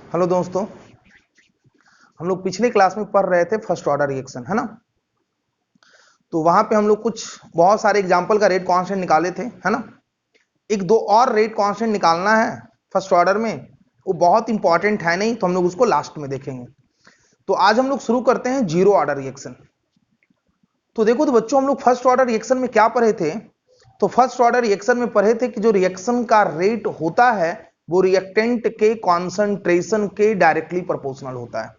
Hello दोस्तों, हम लोग पिछले क्लास में पढ़ रहे थे फर्स्ट ऑर्डर रिएक्शन, है ना। तो वहां पे हम लोग कुछ बहुत सारे एग्जांपल का रेट कांस्टेंट निकाले थे, है ना। एक दो और रेट कांस्टेंट निकालना है फर्स्ट ऑर्डर में, वो बहुत इंपॉर्टेंट है, नहीं तो हम लोग उसको लास्ट में देखेंगे। तो आज हम लोग शुरू करते हैं जीरो ऑर्डर रिएक्शन। तो देखो तो बच्चों, हम लोग फर्स्ट ऑर्डर रिएक्शन में क्या पढ़े थे। तो फर्स्ट ऑर्डर रिएक्शन में पढ़े थे कि जो रिएक्शन का रेट होता है वो रिएक्टेंट के कॉन्सेंट्रेशन के डायरेक्टली प्रोपोर्शनल होता है।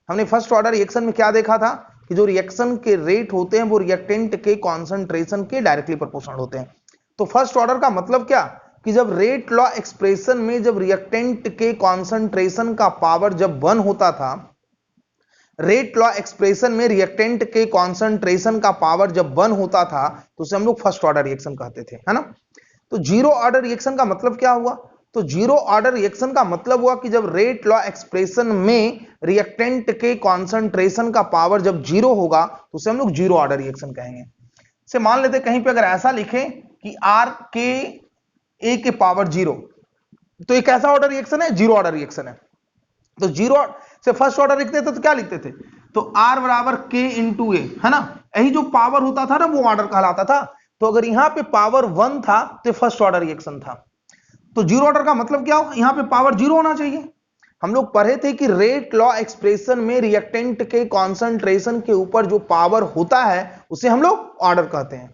हमने फर्स्ट ऑर्डर रिएक्शन में क्या देखा था कि जो रिएक्शन के रेट होते हैं वो रिएक्टेंट के कॉन्सेंट्रेशन के डायरेक्टली प्रोपोर्शनल होते हैं। तो फर्स्ट ऑर्डर का मतलब क्या कि जब रेट लॉ एक्सप्रेशन में जब रिएक्टेंट के कॉन्सेंट्रेशन का पावर जब 1 होता था, रेट लॉ एक्सप्रेशन में रिएक्टेंट के कॉन्सेंट्रेशन का पावर जब 1 होता था तो उसे हम लोग फर्स्ट ऑर्डर रिएक्शन कहते थे, है ना। तो जीरो ऑर्डर रिएक्शन का मतलब क्या हुआ? तो जीरो ऑर्डर रिएक्शन का मतलब हुआ कि जब रेट लॉ एक्सप्रेशन में रिएक्टेंट के कॉन्सेंट्रेशन का पावर जब 0 होगा तो उसे हम लोग जीरो ऑर्डर रिएक्शन कहेंगे। से मान लेते कहीं पे अगर ऐसा लिखे कि आर के ए के पावर 0, तो एक ऐसा ऑर्डर रिएक्शन है, जीरो ऑर्डर रिएक्शन है। तो जीरो से फर्स्ट ऑर्डर लिखते थे तो क्या लिखते थे? तो आर बराबर के इंटू ए, है ना। यही जो पावर होता था ना वो ऑर्डर कहलाता था। तो अगर यहां पे पावर 1 था तो फर्स्ट ऑर्डर रिएक्शन था। तो जीरो ऑर्डर का मतलब क्या होगा? यहां पे पावर 0 होना चाहिए। हम लोग पढ़े थे कि रेट लॉ एक्सप्रेशन में रिएक्टेंट के कॉन्सेंट्रेशन के ऊपर जो पावर होता है उसे हम लोग ऑर्डर कहते हैं।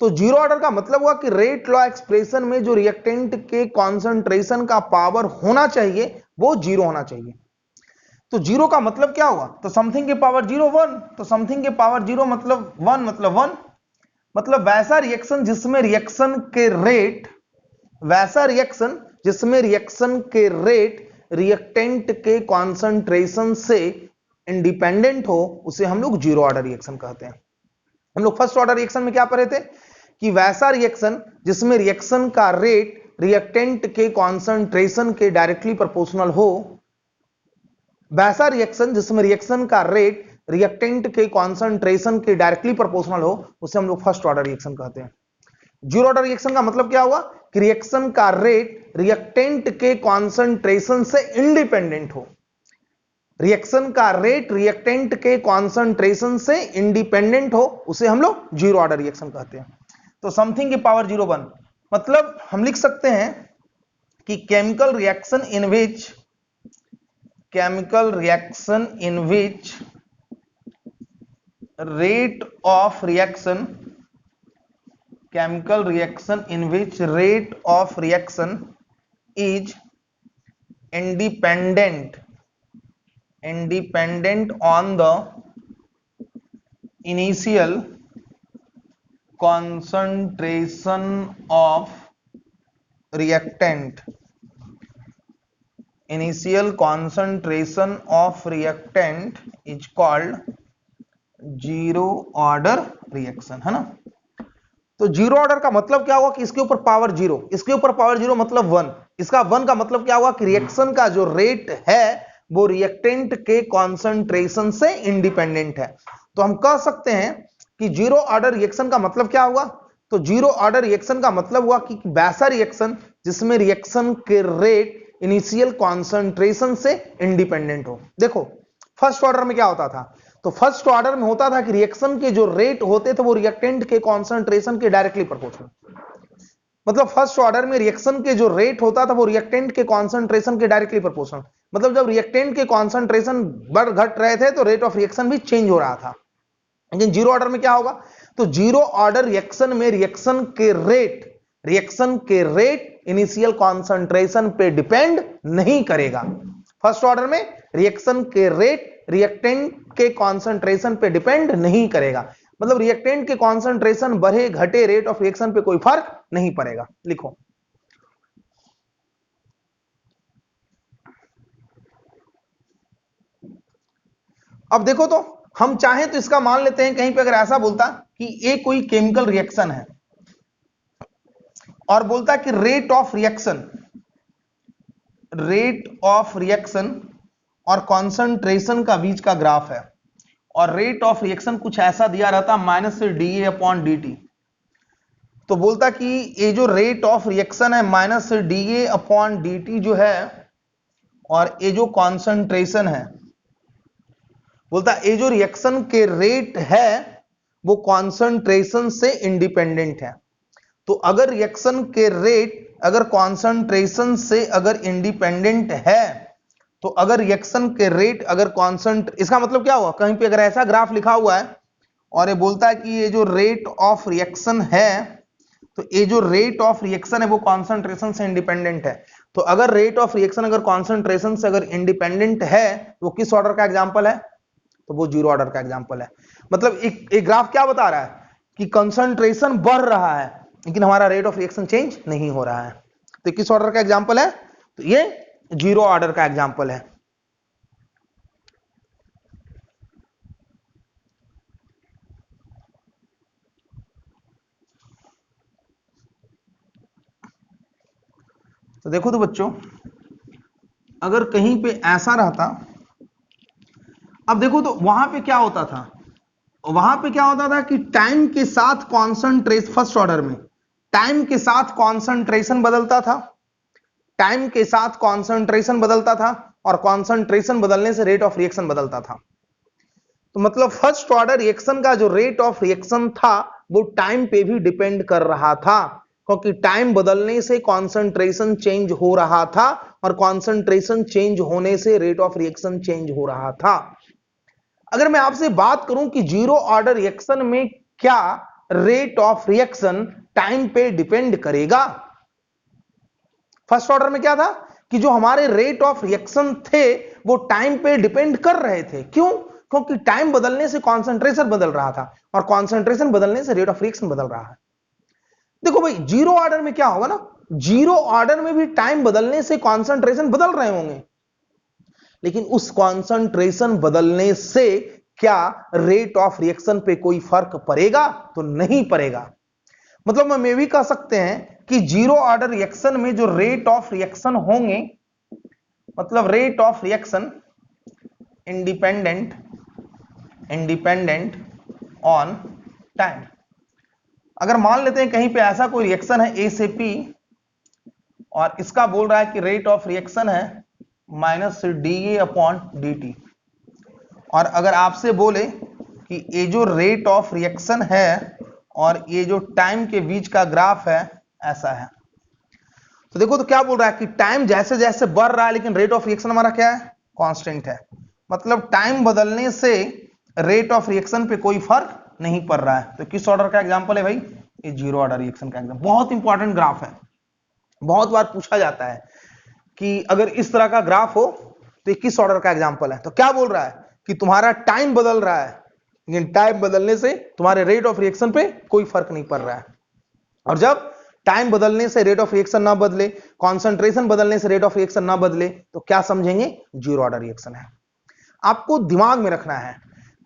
तो जीरो ऑर्डर का मतलब हुआ कि रेट लॉ एक्सप्रेशन में जो रिएक्टेंट के कॉन्सेंट्रेशन का पावर होना चाहिए वो 0 होना चाहिए। तो जीरो का मतलब क्या हुआ? तो समथिंग के पावर 0 1, तो समथिंग के पावर 0 मतलब 1, मतलब 1, मतलब वैसा रिएक्शन जिसमें रिएक्शन के रेट रिएक्टेंट के कॉन्सेंट्रेशन से इंडिपेंडेंट हो उसे हम लोग जीरो ऑर्डर रिएक्शन कहते हैं। हम लोग फर्स्ट ऑर्डर रिएक्शन में क्या पढ़े थे कि वैसा रिएक्शन जिसमें रिएक्शन का रेट रिएक्टेंट के कॉन्सेंट्रेशन के डायरेक्टली प्रोपोर्शनल हो, वैसा रिएक्शन जिसमें रिएक्शन का रेट रिएक्टेंट के कॉन्सेंट्रेशन के डायरेक्टली प्रोपोर्शनल हो उसे हम लोग फर्स्ट ऑर्डर रिएक्शन कहते हैं। जीरो ऑर्डर रिएक्शन का मतलब क्या हुआ कि रिएक्शन का रेट रिएक्टेंट के कॉन्सेंट्रेशन से इंडिपेंडेंट हो। रिएक्शन का रेट रिएक्टेंट के कॉन्सेंट्रेशन से इंडिपेंडेंट हो उसे हम लोग जीरो ऑर्डर रिएक्शन कहते हैं। तो समथिंग की पावर 0 1 मतलब हम लिख सकते हैं कि chemical reaction in which rate of reaction is independent on the initial concentration of reactant is called zero order reaction, है ना। तो जीरो ऑर्डर का मतलब क्या हुआ कि इसके ऊपर पावर 0, इसके ऊपर पावर 0 मतलब 1, इसका 1 का मतलब क्या हुआ कि रिएक्शन का जो रेट है वो रिएक्टेंट के कॉन्सेंट्रेशन से इंडिपेंडेंट है। तो हम कह सकते हैं कि जीरो ऑर्डर रिएक्शन का मतलब क्या हुआ? तो जीरो ऑर्डर रिएक्शन का मतलब हुआ कि वैसा रिएक्शन जिसमें रिएक्शन के रेट इनिशियल कॉन्सेंट्रेशन से इंडिपेंडेंट हो। देखो फर्स्ट ऑर्डर में क्या होता था? तो फर्स्ट ऑर्डर में होता था कि रिएक्शन के जो रेट होते थे वो रिएक्टेंट के कॉन्सेंट्रेशन के डायरेक्टली प्रोपोर्शनल। मतलब फर्स्ट ऑर्डर में रिएक्शन के जो रेट होता था वो रिएक्टेंट के कॉन्सेंट्रेशन के डायरेक्टली प्रोपोर्शनल। मतलब जब रिएक्टेंट के कॉन्सेंट्रेशन बढ़ घट रहे थे तो रेट ऑफ रिएक्शन भी चेंज हो रहा था। लेकिन जीरो ऑर्डर में क्या होगा? तो जीरो ऑर्डर रिएक्शन में रिएक्शन के रेट इनिशियल कॉन्सेंट्रेशन पे डिपेंड नहीं करेगा। फर्स्ट ऑर्डर में रिएक्शन के रेट रिएक्टेंट के कॉन्सेंट्रेशन पे डिपेंड नहीं करेगा। मतलब रिएक्टेंट के कॉन्सेंट्रेशन बढ़े घटे रेट ऑफ रिएक्शन पे कोई फर्क नहीं पड़ेगा। लिखो अब देखो तो हम चाहें तो इसका मान लेते हैं कहीं पे अगर ऐसा बोलता कि ये कोई केमिकल रिएक्शन है और बोलता कि रेट ऑफ रिएक्शन और कॉन्सेंट्रेशन का बीच का ग्राफ है और रेट ऑफ रिएक्शन कुछ ऐसा दिया रहता -dA/dt। तो बोलता कि ये जो रेट ऑफ रिएक्शन है -dA/dt जो है और ये जो कॉन्सेंट्रेशन है, बोलता है ये जो रिएक्शन के रेट है वो कॉन्सेंट्रेशन से इंडिपेंडेंट है। तो अगर रिएक्शन के रेट अगर कॉन्सेंट्रेशन से अगर इंडिपेंडेंट है, तो अगर रिएक्शन के रेट अगर इसका मतलब क्या हुआ, कहीं पे अगर ऐसा ग्राफ लिखा हुआ है और ये बोलता है कि ये जो रेट ऑफ रिएक्शन है, तो ये जो रेट ऑफ रिएक्शन है वो कॉन्सेंट्रेशन से इंडिपेंडेंट है। तो अगर रेट ऑफ रिएक्शन अगर कॉन्सेंट्रेशन से अगर इंडिपेंडेंट है तो किस ऑर्डर का एग्जांपल है, तो वो जीरो ऑर्डर का एग्जांपल है। मतलब एक ग्राफ क्या बता रहा है कि कंसंट्रेशन बढ़ रहा है लेकिन हमारा रेट ऑफ रिएक्शन चेंज नहीं हो रहा है। तो किस ऑर्डर का एग्जांपल है, तो ये जीरो ऑर्डर का एग्जांपल है। तो देखो तो बच्चों, अगर कहीं पे ऐसा रहता, अब देखो तो वहां पे क्या होता था, वहां पे क्या होता था कि टाइम के साथ कॉन्सेंट्रेशन, फर्स्ट ऑर्डर में टाइम के साथ कॉन्सेंट्रेशन बदलता था, टाइम के साथ कॉन्सेंट्रेशन बदलता था और कॉन्सेंट्रेशन बदलने से रेट ऑफ रिएक्शन बदलता था। तो मतलब फर्स्ट ऑर्डर रिएक्शन का जो रेट ऑफ रिएक्शन था वो टाइम पे भी डिपेंड कर रहा था, क्योंकि टाइम बदलने से कॉन्सेंट्रेशन चेंज हो रहा था और कॉन्सेंट्रेशन चेंज होने से रेट ऑफ रिएक्शन चेंज हो रहा था। अगर मैं आपसे बात करूं कि जीरो ऑर्डर रिएक्शन में क्या रेट ऑफ रिएक्शन टाइम पे डिपेंड करेगा, फर्स्ट ऑर्डर में क्या था कि जो हमारे रेट ऑफ रिएक्शन थे वो टाइम पे डिपेंड कर रहे थे। क्यों, क्योंकि टाइम बदलने से कॉन्सेंट्रेशन बदल रहा था और कॉन्सेंट्रेशन बदलने से रेट ऑफ रिएक्शन बदल रहा है। देखो भाई, जीरो ऑर्डर में क्या होगा ना, जीरो ऑर्डर में भी टाइम बदलने से कॉन्सेंट्रेशन बदल रहे होंगे, लेकिन उस कॉन्सेंट्रेशन बदलने से क्या रेट ऑफ रिएक्शन पे कोई फर्क पड़ेगा, तो नहीं पड़ेगा। मतलब हम ये भी कह सकते हैं कि जीरो ऑर्डर रिएक्शन में जो रेट ऑफ रिएक्शन होंगे, मतलब rate of reaction independent on time. अगर मान लेते हैं कहीं पे ऐसा कोई रिएक्शन है ए से पी और इसका बोल रहा है कि रेट ऑफ रिएक्शन है minus D upon D T, और अगर आपसे बोले कि ये जो रेट ऑफ रिएक्शन है और ये जो टाइम के बीच का ग्राफ है ऐसा है, तो देखो तो क्या बोल रहा है कि टाइम जैसे जैसे बढ़ रहा है लेकिन रेट ऑफ रिएक्शन हमारा क्या है, कांस्टेंट है। मतलब टाइम बदलने से रेट ऑफ रिएक्शन पे कोई फर्क नहीं पड़ रहा है। तो किस ऑर्डर का एग्जांपल है भाई, ये जीरो ऑर्डर रिएक्शन का एग्जांपल। बहुत इंपॉर्टेंट ग्राफ है, बहुत बार पूछा जाता है कि अगर इस तरह का ग्राफ हो तो ये किस ऑर्डर का एग्जांपल है। तो क्या बोल रहा है कि तुम्हारा टाइम बदल रहा है लेकिन टाइम बदलने से तुम्हारे रेट ऑफ रिएक्शन पे कोई फर्क नहीं पड़ रहा है। और जब टाइम बदलने से रेट ऑफ रिएक्शन ना बदले, कॉन्सेंट्रेशन बदलने से रेट ऑफ रिएक्शन ना बदले, तो क्या समझेंगे, जीरो ऑर्डर रिएक्शन है। आपको दिमाग में रखना है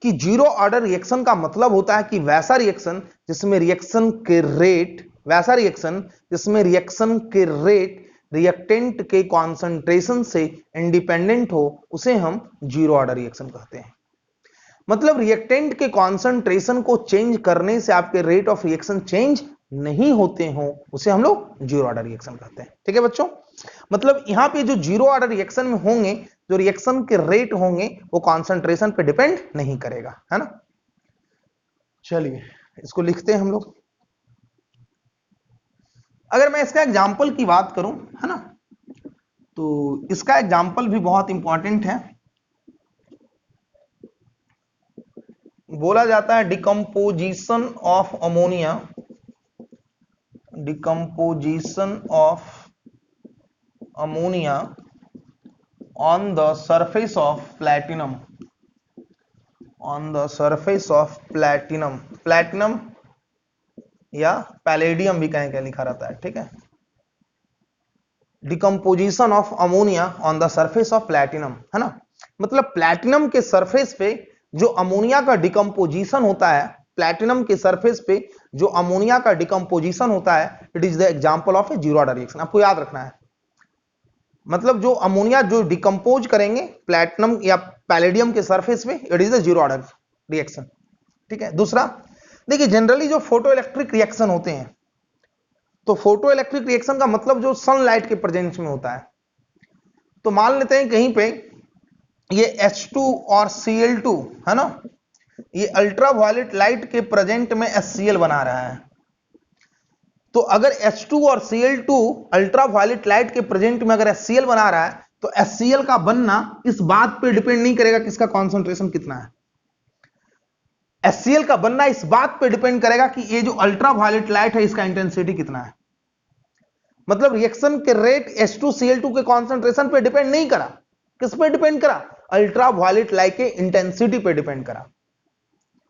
कि जीरो ऑर्डर रिएक्शन का मतलब होता है कि वैसा रिएक्शन जिसमें रिएक्शन के रेट, वैसा रिएक्शन जिसमें रिएक्शन के रेट रिएक्टेंट के कॉन्सेंट्रेशन से इंडिपेंडेंट हो, उसे हम जीरो ऑर्डर रिएक्शन कहते हैं। मतलब रिएक्टेंट के कॉन्सेंट्रेशन को चेंज करने से आपके रेट ऑफ रिएक्शन चेंज नहीं होते हो, उसे हम लोग जीरो ऑर्डर रिएक्शन कहते हैं। ठीक है बच्चों, मतलब यहां पे जो जीरो ऑर्डर रिएक्शन में होंगे, जो रिएक्शन के रेट होंगे वो कॉन्सेंट्रेशन पे डिपेंड नहीं करेगा, है ना। चलिए इसको लिखते हैं हम लोग। अगर मैं इसका एग्जाम्पल की बात करूं, है ना, तो इसका एग्जाम्पल भी बहुत इंपॉर्टेंट है। बोला जाता है decomposition of ammonia, decomposition of ammonia on the surface of platinum, on the surface of platinum, platinum या पैलेडियम भी कहीं कहीं लिखा रहता है, ठीक है। Decomposition of ammonia on the surface of platinum, है ना, मतलब प्लैटिनम के सरफेस पे जो अमोनिया का डिकम्पोजिशन होता है, प्लैटिनम के सरफेस पे जो अमोनिया का डिकम्पोजिशन होता है, it is the example of A zero order reaction. आपको याद रखना है, मतलब जो अमोनिया जो डिकम्पोज करेंगे प्लैटिनम या पैलेडियम के सरफेस पे, it is the zero order reaction, ठीक है। दूसरा देखिए, जनरली जो फोटो इलेक्ट्रिक रिएक्शन होते हैं, तो फोटो इलेक्ट्रिक रिएक्शन का मतलब जो सनलाइट के प्रेजेंस में होता है, तो मान लेते हैं कहीं पे ये H2 और Cl2 है ना, ये अल्ट्रावायलेट लाइट के प्रेजेंट में HCl बना रहा है। तो अगर H2 और Cl2 अल्ट्रावायलेट लाइट के प्रेजेंट में अगर HCl बना रहा है तो HCl का बनना इस बात पे डिपेंड नहीं करेगा किसका कॉन्सेंट्रेशन कितना है। HCl का बनना इस बात पे डिपेंड करेगा कि ये जो अल्ट्रावायलेट लाइट है इसका इंटेंसिटी कितना है। मतलब रिएक्शन के रेट H2Cl2 के कॉन्सेंट्रेशन पे डिपेंड नहीं करा, किस पे डिपेंड करा? अल्ट्रावायलेट लाइट के इंटेंसिटी पे डिपेंड करा।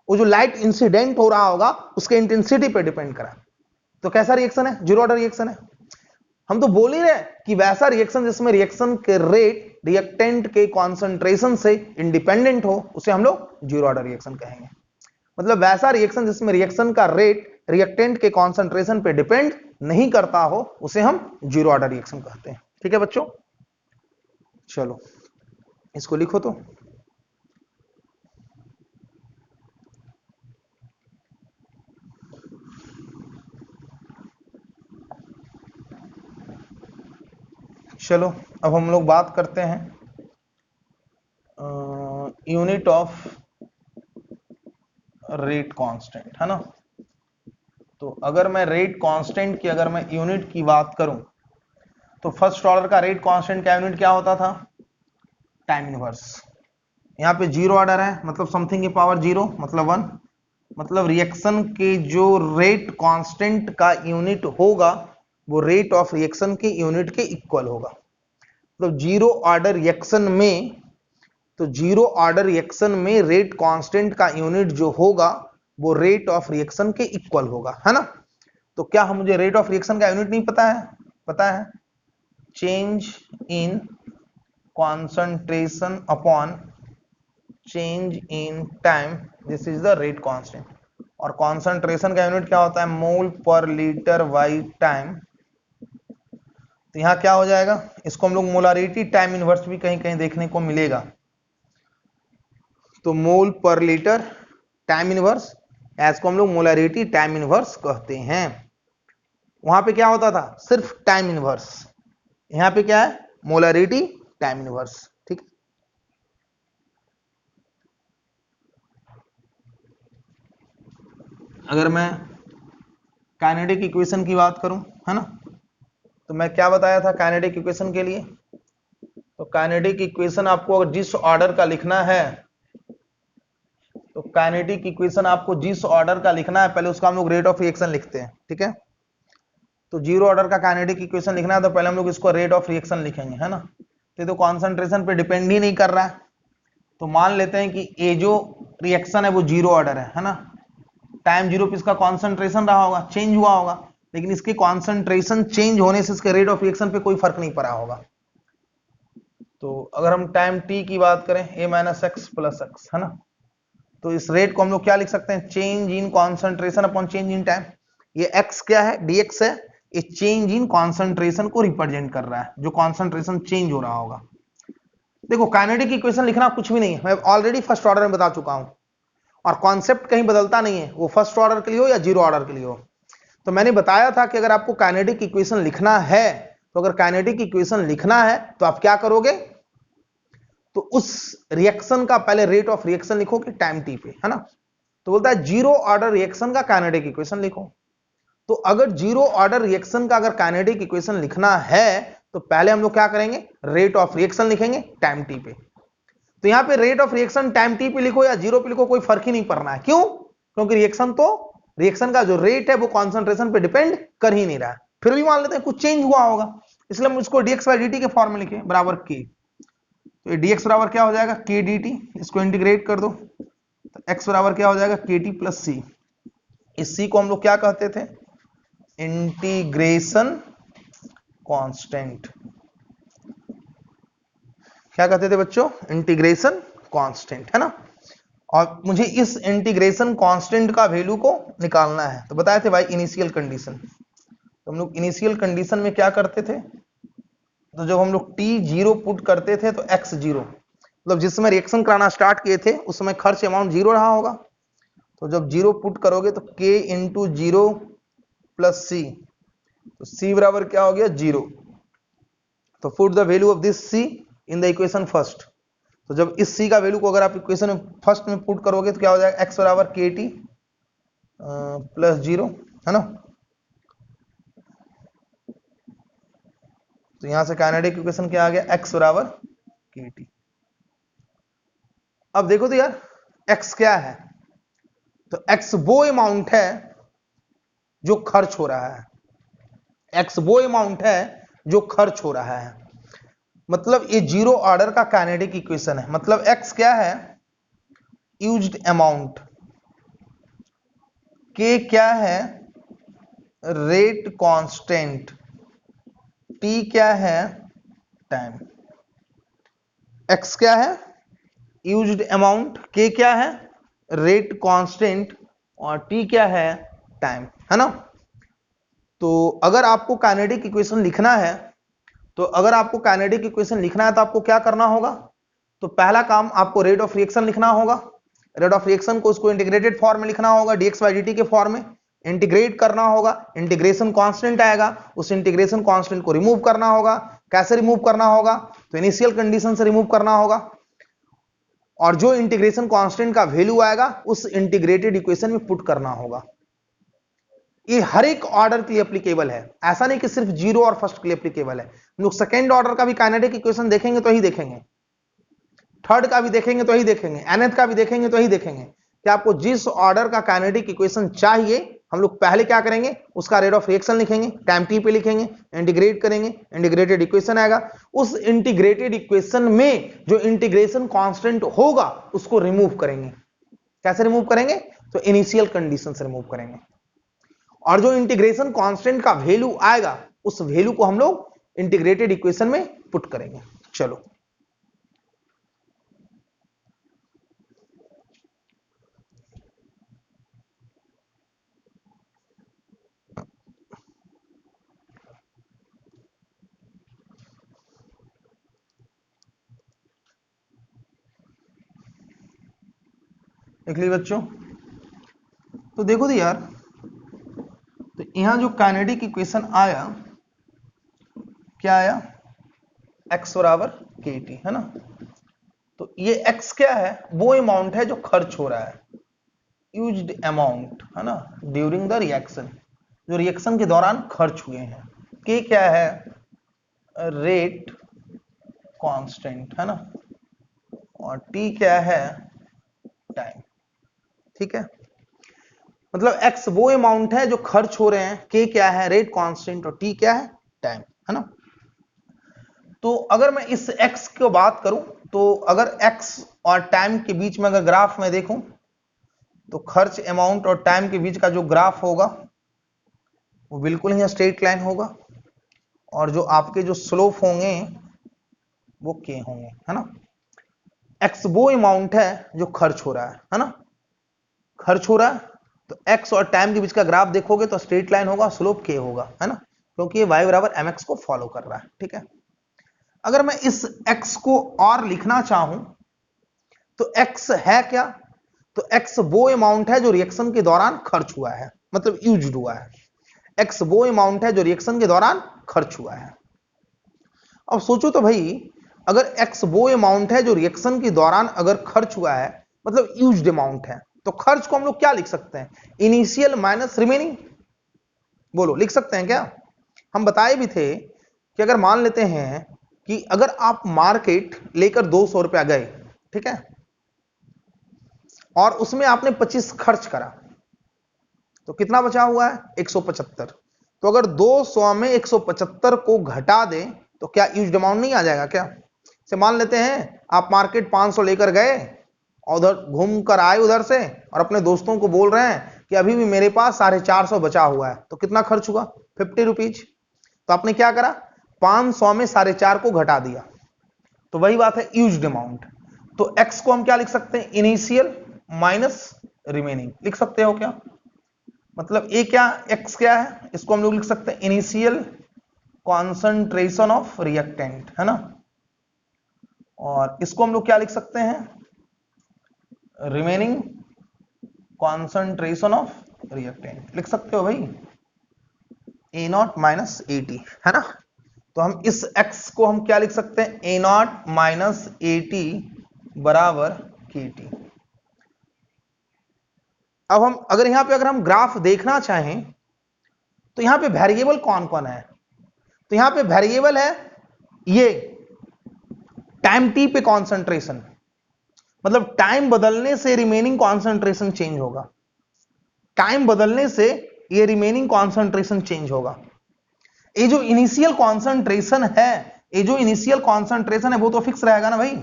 वो जो लाइट इंसिडेंट हो रहा होगा उसके इंटेंसिटी पे डिपेंड करा। तो कैसा रिएक्शन है? जीरो ऑर्डर रिएक्शन है। हम तो बोल ही रहे कि वैसा रिएक्शन जिसमें रिएक्शन के रेट रिएक्टेंट के कॉन्सेंट्रेशन से इंडिपेंडेंट हो उसे हम लोग जीरो ऑर्डर रिएक्शन कहेंगे। मतलब वैसा रिएक्शन जिसमें रिएक्शन का रेट रिएक्टेंट के कॉन्सेंट्रेशन पे डिपेंड नहीं करता हो उसे हम जीरो ऑर्डर रिएक्शन कहते हैं। ठीक है बच्चों, चलो इसको लिखो तो। चलो अब हम लोग बात करते हैं यूनिट ऑफ रेट कांस्टेंट, है ना। तो अगर मैं रेट कांस्टेंट की अगर मैं यूनिट की बात करूं तो फर्स्ट ऑर्डर का रेट कांस्टेंट का यूनिट क्या होता था? Time inverse. यहाँ पे जीरो ऑर्डर है मतलब समथिंग की पावर जीरो मतलब वन, मतलब रिएक्शन के जो रेट कांस्टेंट का यूनिट होगा वो रेट ऑफ रिएक्शन के यूनिट के इक्वल होगा। तो जीरो ऑर्डर रिएक्शन में, तो जीरो ऑर्डर रिएक्शन में रेट कांस्टेंट का यूनिट जो होगा वो रेट ऑफ रिएक्शन के इक्वल होगा, है ना। तो क्या हम मुझे रेट ऑफ रिएक्शन का यूनिट नहीं पता है? पता है, change in concentration upon change in time, this is the rate constant. और कॉन्सेंट्रेशन का यूनिट क्या होता है? मोल पर लीटर बाई टाइम। तो यहां क्या हो जाएगा, इसको हम लोग मोलारिटी टाइम इनवर्स भी कहीं कहीं देखने को मिलेगा। तो मोल पर लीटर टाइम इनवर्स, इसको हम लोग मोलारिटी टाइम इनवर्स कहते हैं। वहां पे क्या होता था? सिर्फ टाइम इनवर्स। यहां पे क्या है? Molarity time inverse. ठीक है, अगर मैं काइनेटिक इक्वेशन की बात करूं, है ना, तो मैं क्या बताया था काइनेटिक इक्वेशन के लिए? तो काइनेटिक इक्वेशन आपको अगर जिस ऑर्डर का लिखना है, तो काइनेटिक इक्वेशन आपको जिस ऑर्डर का लिखना है पहले उसका हम लोग रेट ऑफ रिएक्शन लिखते हैं। ठीक है, तो जीरो ऑर्डर का काइनेटिक इक्वेशन लिखना है तो पहले हम लोग इसको रेट ऑफ रिएक्शन लिखेंगे, है ना। तो कॉन्सेंट्रेशन पे डिपेंड ही नहीं कर रहा है, तो मान लेते हैं कि ये जो रिएक्शन है वो जीरो ऑर्डर है ना। टाइम जीरो पे इसका कॉन्सेंट्रेशन रहा होगा, चेंज हुआ होगा, लेकिन इसके कॉन्सेंट्रेशन चेंज होने से इसके रेट ऑफ रिएक्शन पे कोई फर्क नहीं पड़ा होगा। तो अगर हम टाइम टी की बात करें, a minus x plus x, है ना, तो इस रेट को हम लोग क्या लिख सकते हैं? Change in concentration upon change in time. ये x क्या है? dx है। ये चेंज इन कॉन्सेंट्रेशन को रिप्रेजेंट कर रहा है, जो कॉन्सेंट्रेशन चेंज हो रहा होगा। देखो काइनेटिक इक्वेशन लिखना कुछ भी नहीं है, मैं ऑलरेडी फर्स्ट ऑर्डर में बता चुका हूं, और कॉन्सेप्ट कहीं बदलता नहीं है, वो फर्स्ट ऑर्डर के लिए हो या जीरो ऑर्डर के लिए हो। तो मैंने बताया था कि अगर आपको काइनेटिक इक्वेशन लिखना है, तो अगर काइनेटिक इक्वेशन लिखना है तो आप क्या करोगे? तो उस रिएक्शन का पहले रेट ऑफ रिएक्शन लिखोगे टाइम टी पे, है ना। तो बोलता है जीरो ऑर्डर रिएक्शन का काइनेटिक इक्वेशन लिखो। तो अगर जीरो ऑर्डर रिएक्शन का अगर काइनेटिक इक्वेशन लिखना है तो पहले हम लोग क्या करेंगे? रेट ऑफ रिएक्शन लिखेंगे टाइम टी पे। तो यहां पे rate of reaction time T पे लिखो या जीरो पे लिखो, कोई फर्क ही नहीं पड़ना है। क्यों? क्योंकि रिएक्शन का जो रेट है वो कॉन्सेंट्रेशन पे डिपेंड कर ही नहीं रहा है। फिर भी मान लेते हैं कुछ चेंज हुआ होगा, इसलिए हम इसको dx बाई dt के फॉर्म में लिखे बराबर k। तो dx बराबर क्या हो जाएगा? k dt। इसको इंटीग्रेट कर दो तो x बराबर क्या हो जाएगा? kt plus c। इस c को हम लोग क्या कहते थे? Integration constant. क्या कहते थे बच्चों? इंटीग्रेशन कांस्टेंट, है ना। और मुझे इस इंटीग्रेशन कांस्टेंट का वैल्यू को निकालना है, तो बताए थे भाई इनिशियल कंडीशन। तो हम लोग इनिशियल कंडीशन में क्या करते थे? तो जब हम लोग t जीरो पुट करते थे तो x जीरो, मतलब जिस समय रिएक्शन कराना स्टार्ट किए थे उस समय खर्च अमाउंट जीरो रहा होगा। तो जब जीरो पुट करोगे तो k into zero plus c, तो c बराबर क्या हो गया? जीरो। तो put the value of this C in the equation first. तो जब इस सी का वैल्यू को अगर आप इक्वेशन में फर्स्ट में पुट करोगे तो क्या हो जाएगा, x बराबर के टी प्लस 0, है ना। तो यहां से काइनेटिक इक्वेशन क्या आ गया, x बराबर के टी। अब देखो तो यार x क्या है, तो x वो अमाउंट है जो खर्च हो रहा है, x वो अमाउंट है जो खर्च हो रहा है। मतलब ये जीरो ऑर्डर का काइनेटिक इक्वेशन है। मतलब x क्या है, यूज्ड अमाउंट, k क्या है, रेट कांस्टेंट, t क्या है, टाइम। x क्या है, यूज्ड अमाउंट, k क्या है, रेट कांस्टेंट, और t क्या है, टाइम, है ना। तो अगर आपको काइनेटिक इक्वेशन लिखना है, तो आपको क्या करना होगा, तो पहला काम आपको रेट ऑफ रिएक्शन लिखना होगा। रेट ऑफ रिएक्शन को उसको इंटीग्रेटेड फॉर्म में लिखना होगा, dx बाई dt के फॉर्म में इंटीग्रेट करना होगा। इंटीग्रेशन कांस्टेंट आएगा, उस इंटीग्रेशन कांस्टेंट को रिमूव करना होगा। कैसे रिमूव करना होगा, तो इनिशियल कंडीशन से रिमूव करना होगा, और जो इंटीग्रेशन कांस्टेंट का वैल्यू आएगा उस इंटीग्रेटेड इक्वेशन में पुट करना होगा। ये हर एक ऑर्डर के लिए एप्लीकेबल है, ऐसा नहीं कि सिर्फ जीरो और फर्स्ट के लिए एप्लीकेबल है। हम लोग सेकेंड ऑर्डर का भी काइनेटिक इक्वेशन देखेंगे तो ही देखेंगे, थर्ड का भी देखेंगे तो ही देखेंगे, nth का भी देखेंगे तो ही देखेंगे कि आपको जिस ऑर्डर का काइनेटिक इक्वेशन चाहिए, हम लोग पहले क्या करेंगे, उसका रेट ऑफ रिएक्शन लिखेंगे, टाइम टी पे लिखेंगे, इंटीग्रेट करेंगे, इंटीग्रेटेड इक्वेशन आएगा। उस इंटीग्रेटेड इक्वेशन में जो इंटीग्रेशन कांस्टेंट होगा उसको रिमूव करेंगे। कैसे रिमूव करेंगे, तो इनिशियल कंडीशन से रिमूव करेंगे, और जो इंटीग्रेशन कांस्टेंट का वैल्यू आएगा उस वैल्यू को हम लोग इंटीग्रेटेड इक्वेशन में पुट करेंगे। चलो देख ली बच्चों। तो देखो तो यार, तो यहां जो काइनेटिक इक्वेशन आया, क्या आया, x बराबर के टी, है ना। तो ये x क्या है, वो अमाउंट है जो खर्च हो रहा है, यूज्ड अमाउंट, है ना, ड्यूरिंग द रिएक्शन, जो रिएक्शन के दौरान खर्च हुए हैं। k क्या है, रेट कांस्टेंट, है ना, और t क्या है, टाइम। ठीक है, मतलब x वो अमाउंट है जो खर्च हो रहे हैं, k क्या है, रेट कांस्टेंट, और t क्या है, टाइम, है ना। तो अगर मैं इस x की बात करूं, तो अगर x और टाइम के बीच में अगर ग्राफ में देखूं, तो खर्च अमाउंट और टाइम के बीच का जो ग्राफ होगा वो बिल्कुल ही स्ट्रेट लाइन होगा, और जो आपके जो स्लोप होंगे वो के होंगे, है ना। x वो अमाउंट है जो खर्च हो रहा है ना, खर्च हो रहा है। तो x और टाइम के बीच का ग्राफ देखोगे तो स्ट्रेट लाइन होगा, स्लोप के होगा, है ना, क्योंकि ये y बराबर mx को फॉलो कर रहा है। ठीक है, अगर मैं इस x को और लिखना चाहूं तो x है क्या, तो x वो अमाउंट है जो रिएक्शन के दौरान खर्च हुआ है, मतलब यूज्ड हुआ है। x वो अमाउंट है जो रिएक्शन के दौरान खर्च हुआ है। अब सोचो तो भाई, अगर x वो अमाउंट है जो रिएक्शन के दौरान अगर खर्च हुआ है, मतलब यूज्ड अमाउंट है, तो खर्च को हम लोग क्या लिख सकते हैं, इनिशियल माइनस रिमेनिंग। बोलो लिख सकते हैं क्या। हम बताए भी थे कि अगर मान लेते हैं कि अगर आप मार्केट लेकर 200 रुपया गए, ठीक है, और उसमें आपने 25 खर्च करा, तो कितना बचा हुआ है, 175। तो अगर 200 में 175 को घटा दें तो क्या यूज्ड अमाउंट नहीं आ जाएगा क्या। से मान लेते हैं आप मार्केट 500 लेकर गए और उधर घूम कर आए उधर से, और अपने दोस्तों को बोल रहे हैं कि अभी भी मेरे पास 450 बचा हुआ है, तो कितना खर्च हुआ, 50 रुपीज। तो आपने क्या करा, 500 में 450 को घटा दिया, तो वही बात है यूज्ड अमाउंट। तो x को हम क्या लिख सकते हैं, इनिशियल माइनस रिमेनिंग लिख सकते हो क्या। मतलब ए क्या, x क्या है, इसको हम लोग लिख सकते हैं इनिशियल कॉन्सेंट्रेशन ऑफ रिएक्टेंट, है ना, और इसको हम लोग क्या लिख सकते हैं, रिमेनिंग कॉन्सेंट्रेशन ऑफ रिएक्टेंट लिख सकते हो भाई, ए नॉट माइनस ए टी, है ना। तो हम इस x को हम क्या लिख सकते हैं, ए नॉट माइनस ए टी बराबर के टी। अब हम अगर यहां पे अगर हम ग्राफ देखना चाहें तो यहां पे वेरिएबल कौन कौन है, तो यहां पे वेरिएबल है ये टाइम टी पे कॉन्सेंट्रेशन, मतलब टाइम बदलने से रिमेनिंग कॉन्सेंट्रेशन चेंज होगा, टाइम बदलने से ये रिमेनिंग कॉन्सेंट्रेशन चेंज होगा। ये जो इनिशियल कॉन्सेंट्रेशन है, ये जो इनिशियल कॉन्सेंट्रेशन है वो तो फिक्स रहेगा ना भाई,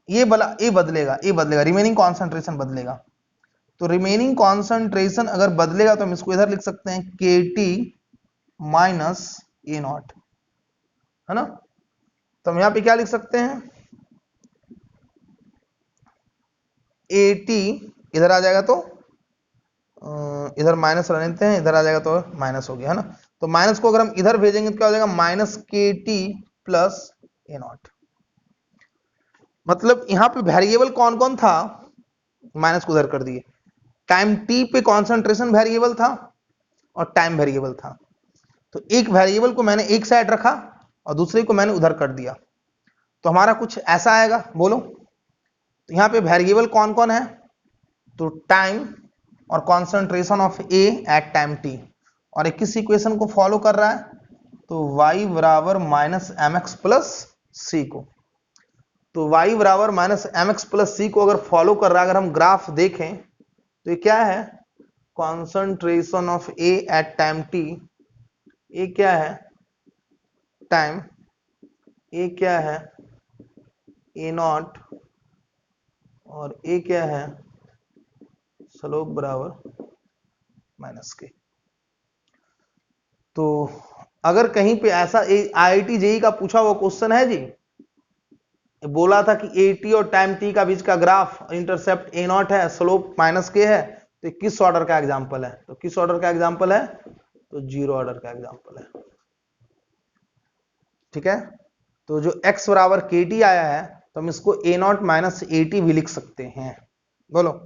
ये बदलेगा, ये बदलेगा, रिमेनिंग कॉन्सेंट्रेशन बदलेगा। तो रिमेनिंग कॉन्सेंट्रेशन अगर बदलेगा तो हम इसको इधर लिख सकते हैं के टी माइनस ए नॉट, है ना। तो हम यहां पे क्या लिख सकते हैं, ए टी इधर आ जाएगा तो इधर माइनस रहने देते हैं, इधर आ जाएगा तो माइनस हो गया, है ना। तो माइनस को अगर हम इधर भेजेंगे तो क्या हो जाएगा, माइनस के टी प्लस ए नॉट। मतलब यहां पे वेरिएबल कौन कौन था, माइनस को उधर कर दिए, टाइम टी पे कॉन्सेंट्रेशन वेरिएबल था और टाइम वेरिएबल था। तो एक वेरिएबल को मैंने एक साइड रखा और दूसरे को मैंने उधर कर दिया, तो हमारा कुछ ऐसा आएगा, बोलो। तो यहां पे वेरिएबल कौन कौन है, तो टाइम और concentration of A at time T, और एक किस इक्वेशन को फॉलो कर रहा है, तो y बराबर माइनस एम एक्स प्लस सी को। तो y बराबर माइनस एम एक्स प्लस सी को अगर फॉलो कर रहा है, अगर हम ग्राफ देखें तो ये क्या है, concentration of A at time T, ये क्या है टाइम, ये क्या है ए नॉट, और ए क्या है स्लोप बराबर माइनस के। तो अगर कहीं पे ऐसा आईआईटी जेई का पूछा हुआ क्वेश्चन है जी, बोला था कि ए टी और टाइम टी का बीच का ग्राफ इंटरसेप्ट ए नॉट है, स्लोप माइनस के है, तो किस ऑर्डर का एग्जांपल है, तो किस ऑर्डर का एग्जांपल है, तो जीरो ऑर्डर का एग्जांपल है, ठीक है। तो जो x बराबर के टी आया है तो हम इसको ए नॉट माइनस ए टी भी लिख सकते हैं, बोलो।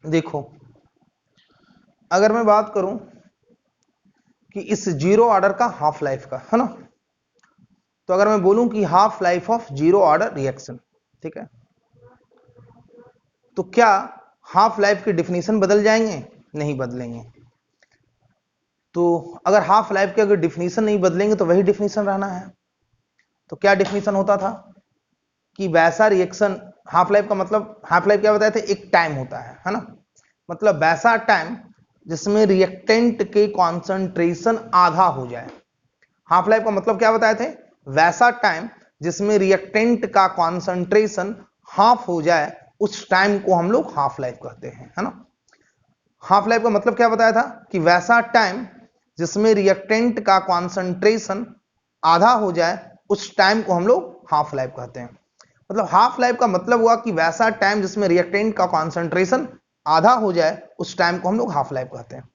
देखो अगर मैं बात करूं कि इस जीरो ऑर्डर का हाफ लाइफ का, है ना, तो अगर मैं बोलूं कि half life of zero order reaction, ठीक है, तो क्या हाफ लाइफ की डिफिनीशन बदल जाएंगे, नहीं बदलेंगे। तो अगर हाफ लाइफ के अगर डिफिनीशन नहीं बदलेंगे तो वही डिफिनीशन रहना है। तो क्या डिफिनीशन होता था कि वैसा रिएक्शन, हाफ लाइफ का मतलब, हाफ लाइफ क्या बताए थे, एक टाइम होता है ना, मतलब वैसा टाइम जिसमें रिएक्टेंट के कॉन्सेंट्रेशन आधा हो जाए। हाफ लाइफ का मतलब क्या बताए थे, वैसा टाइम जिसमें रिएक्टेंट का कॉन्सेंट्रेशन हाफ हो जाए, उस टाइम को हम लोग हाफ लाइफ कहते हैं, है ना। हाफ लाइफ का मतलब क्या बताया था कि वैसा टाइम जिसमें रिएक्टेंट का कॉन्सेंट्रेशन आधा हो जाए, उस टाइम को हम लोग हाफ लाइफ कहते हैं। मतलब हाफ लाइफ का मतलब हुआ कि वैसा टाइम जिसमें रिएक्टेंट का कॉन्सेंट्रेशन आधा हो जाए, उस टाइम को हम लोग हाफ लाइफ कहते हैं।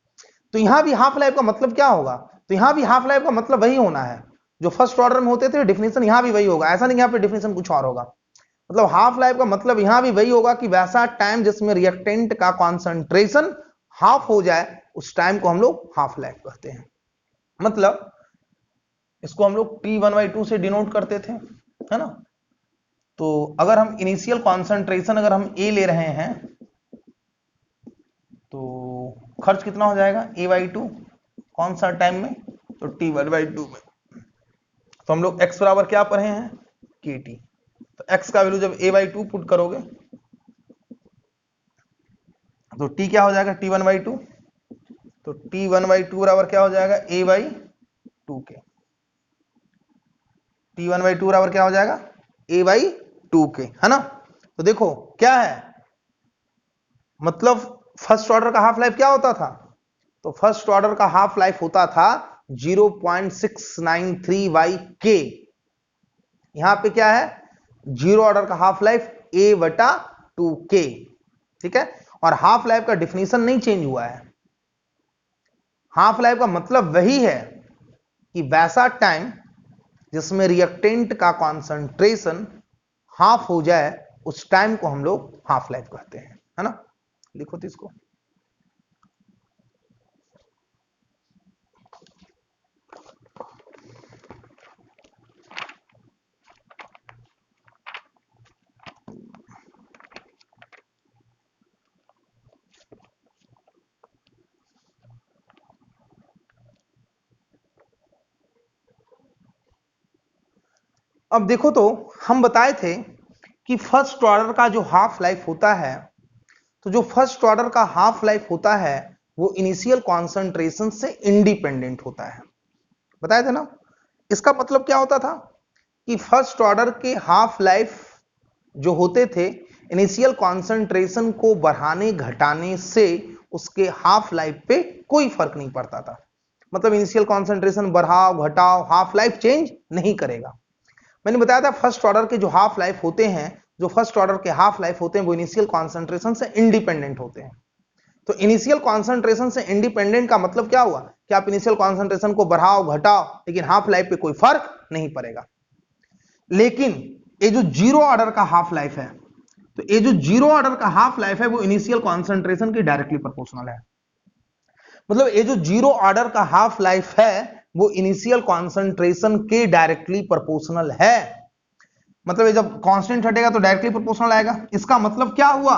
तो यहां भी हाफ लाइफ का मतलब क्या होगा, तो यहां भी हाफ लाइफ का मतलब वही होना है जो फर्स्ट ऑर्डर में होते थे, डिफिनेशन यहां भी वही होगा, ऐसा नहीं यहां पे डिफिनेशन कुछ और होगा। मतलब हाफ लाइफ का मतलब यहां भी वही होगा कि वैसा टाइम जिसमें रिएक्टेंट का कॉन्सेंट्रेशन हाफ हो जाए, उस टाइम को हम लोग हाफ लाइफ कहते हैं। मतलब इसको हम लोग T1/2 से डिनोट करते थे, है ना। तो अगर हम इनिशियल कॉन्सेंट्रेशन अगर हम A ले रहे हैं तो खर्च कितना हो जाएगा a/2, कौन सा टाइम में, तो t1/2 में। तो हम लोग x बराबर क्या पढ़े हैं, kt। तो x का वैल्यू जब a/2 पुट करोगे तो t क्या हो जाएगा, t1/2। तो t1/2 बराबर क्या हो जाएगा, a/2 के। t1/2 बराबर क्या हो जाएगा, a/2 के, है ना। तो देखो क्या है, मतलब फर्स्ट ऑर्डर का हाफ लाइफ क्या होता था, तो फर्स्ट ऑर्डर का हाफ लाइफ होता था 0.693 यहां पे क्या है, जीरो ऑर्डर का हाफ लाइफ a/2k, ठीक है। और हाफ लाइफ का डिफिनीशन नहीं चेंज हुआ है। हाफ लाइफ का मतलब वही है कि वैसा टाइम जिसमें रिएक्टेंट का कॉन्सेंट्रेशन हाफ हो जाए, उस टाइम को हम लोग हाफ लाइफ कहते हैं, है ना। लिखो तो इसको। अब देखो तो हम बताए थे कि फर्स्ट ऑर्डर का जो हाफ लाइफ होता है, तो जो फर्स्ट ऑर्डर का हाफ लाइफ होता है वो इनिशियल कॉन्सेंट्रेशन से इंडिपेंडेंट होता है, बताए थे ना। इसका मतलब क्या होता था कि फर्स्ट ऑर्डर के हाफ लाइफ जो होते थे, इनिशियल कॉन्सेंट्रेशन को बढ़ाने घटाने से उसके हाफ लाइफ पे कोई फर्क नहीं पड़ता था। मतलब इनिशियल कॉन्सेंट्रेशन बढ़ाओ घटाओ, हाफ लाइफ चेंज नहीं करेगा। मैंने बताया था फर्स्ट ऑर्डर के जो हाफ लाइफ होते हैं, जो फर्स्ट ऑर्डर के हाफ लाइफ होते हैं वो इनिशियल कॉन्सेंट्रेशन से इंडिपेंडेंट होते हैं। तो इनिशियल कॉन्सेंट्रेशन से इंडिपेंडेंट का मतलब क्या हुआ कि आप इनिशियल कॉन्सेंट्रेशन को बढ़ाओ घटाओ, लेकिन हाफ लाइफ पे कोई फर्क नहीं पड़ेगा। लेकिन ये जो जीरो ऑर्डर का हाफ लाइफ है, तो ये जो जीरो ऑर्डर का हाफ लाइफ है वो इनिशियल कॉन्सेंट्रेशन की डायरेक्टली प्रोपोर्शनल है। मतलब ये जो जीरो ऑर्डर का हाफ लाइफ है वो इनिशियल कॉन्सेंट्रेशन के डायरेक्टली प्रोपोर्शनल है। मतलब ये जब कांस्टेंट हटेगा तो डायरेक्टली प्रोपोर्शनल आएगा। इसका मतलब क्या हुआ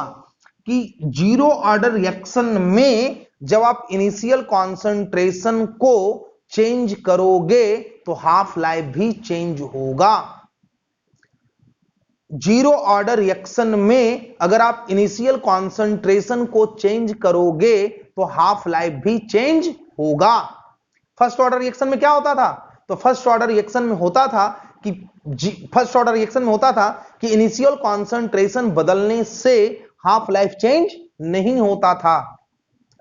कि जीरो ऑर्डर रिएक्शन में जब आप इनिशियल कॉन्सेंट्रेशन को चेंज करोगे तो हाफ लाइफ भी चेंज होगा। जीरो ऑर्डर रिएक्शन में अगर आप इनिशियल कॉन्सेंट्रेशन को चेंज करोगे तो हाफ लाइफ भी चेंज होगा। फर्स्ट ऑर्डर रिएक्शन में क्या होता था, तो फर्स्ट ऑर्डर रिएक्शन में होता था कि इनिशियल कॉन्सेंट्रेशन बदलने से हाफ लाइफ चेंज नहीं होता था,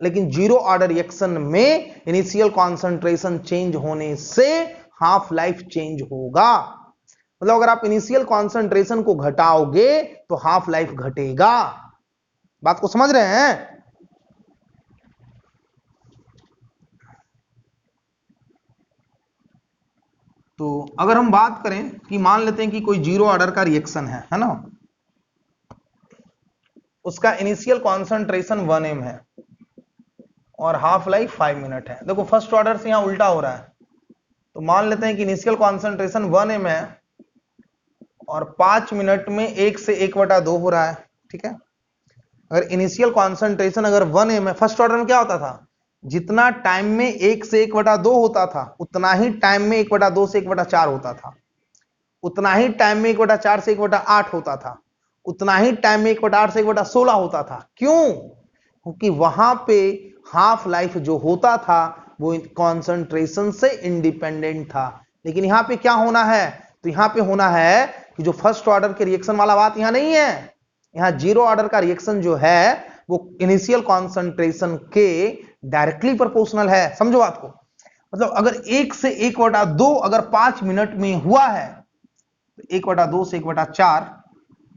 लेकिन जीरो ऑर्डर रिएक्शन में इनिशियल कॉन्सेंट्रेशन चेंज होने से हाफ लाइफ चेंज होगा। मतलब अगर आप इनिशियल कॉन्सेंट्रेशन को घटाओगे तो हाफ लाइफ घटेगा। बात को समझ रहे हैं। तो अगर हम बात करें कि मान लेते हैं कि कोई जीरो ऑर्डर का रिएक्शन है ना, उसका इनिशियल कॉन्सेंट्रेशन 1 m है और हाफ लाइफ 5 मिनट है। देखो फर्स्ट ऑर्डर से यहां उल्टा हो रहा है। तो मान लेते हैं कि इनिशियल कॉन्सेंट्रेशन 1 m है और 5 मिनट में 1 से 1/2 हो रहा है, ठीक है। अगर इनिशियल कॉन्सेंट्रेशन अगर 1 m है, फर्स्ट ऑर्डर में क्या होता था, जितना टाइम में 1 से 1/2 होता था उतना ही टाइम में 1/2 से 1/4 होता था, उतना ही टाइम में 1/4 से 1/8 होता था, उतना ही टाइम में 1/8 से 1/16 होता था। क्यों? क्योंकि वहां पे हाफ लाइफ जो होता था वो कॉन्सेंट्रेशन से इंडिपेंडेंट था। लेकिन यहां पे क्या होना है, तो यहां पे होना है कि जो फर्स्ट ऑर्डर के रिएक्शन वाला बात यहां नहीं है। यहां जीरो ऑर्डर का रिएक्शन जो है वो इनिशियल कॉन्सेंट्रेशन के डायरेक्टली प्रोपोर्शनल है। समझो बात को। मतलब अगर 1 से 1/2 अगर 5 मिनट में हुआ है तो 1/2 से 1/4,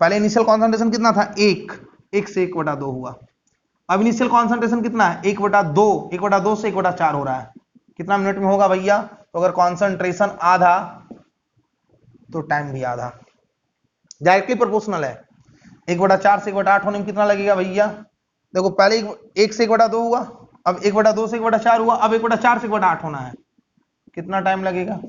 पहले इनिशियल कॉन्सेंट्रेशन कितना था, 1 से 1/2 हुआ। अब इनिशियल कॉन्सेंट्रेशन कितना है, 1/2 से 1/4 हो रहा है। कितना मिनट में होगा भैया, तो अगर कॉन्सेंट्रेशन आधा तो टाइम भी आधा, डायरेक्टली प्रोपोर्शनल है। 1/4 से 1/8 होने में कितना लगेगा भैया, देखो पहले 1 से 1/2 हुआ, अब 1/2 से 1/4 हुआ, अब 1/4 से 1/8 होना है, कितना टाइम लगेगा,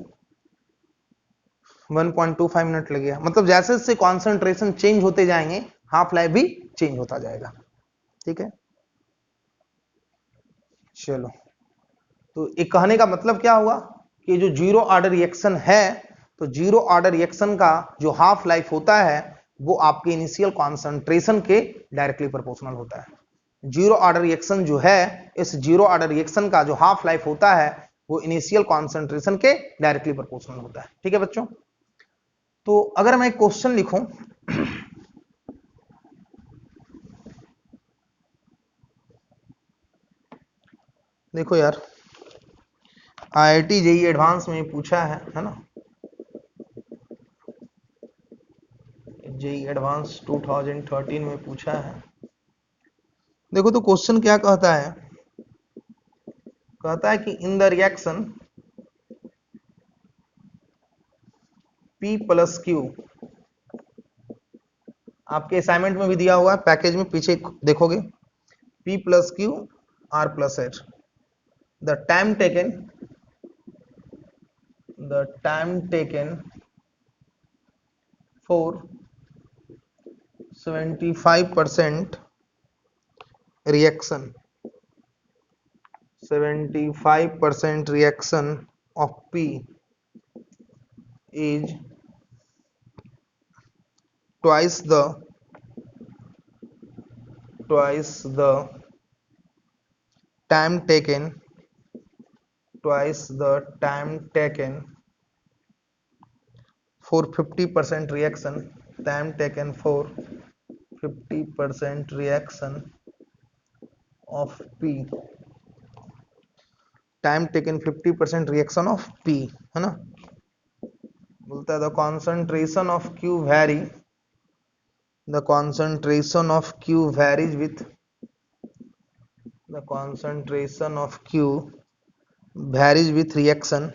1.25 मिनट लगेगा। मतलब जैसे जैसे कॉन्सेंट्रेशन चेंज होते जाएंगे हाफ लाइफ भी चेंज होता जाएगा, ठीक है। चलो, तो ये कहने का मतलब क्या हुआ कि जो जीरो ऑर्डर रिएक्शन है, तो जीरो ऑर्डर रिएक्शन का जो हाफ लाइफ होता है वो आपके इनिशियल कॉन्सेंट्रेशन के डायरेक्टली प्रोपोर्शनल होता है। जीरो ऑर्डर रिएक्शन जो है, इस जीरो ऑर्डर रिएक्शन का जो हाफ लाइफ होता है वो इनिशियल कॉन्सेंट्रेशन के डायरेक्टली प्रोपोर्शनल होता है। ठीक है बच्चों, तो अगर मैं एक क्वेश्चन लिखूं, देखो यार, IIT JEE एडवांस में पूछा है ना, JEE एडवांस 2013 में पूछा है। देखो तो क्वेश्चन क्या कहता है, कहता है कि in the reaction P plus Q, आपके असाइनमेंट में भी दिया हुआ है, पैकेज में पीछे देखोगे, P plus Q R plus H, the time taken for 75% reaction, 75% reaction of P is twice the time taken for 50% reaction, time taken for 50% reaction of P, time taken 50% reaction of P, है ना। बोलता है the concentration of Q vary, the concentration of Q varies with, the concentration of Q varies with reaction,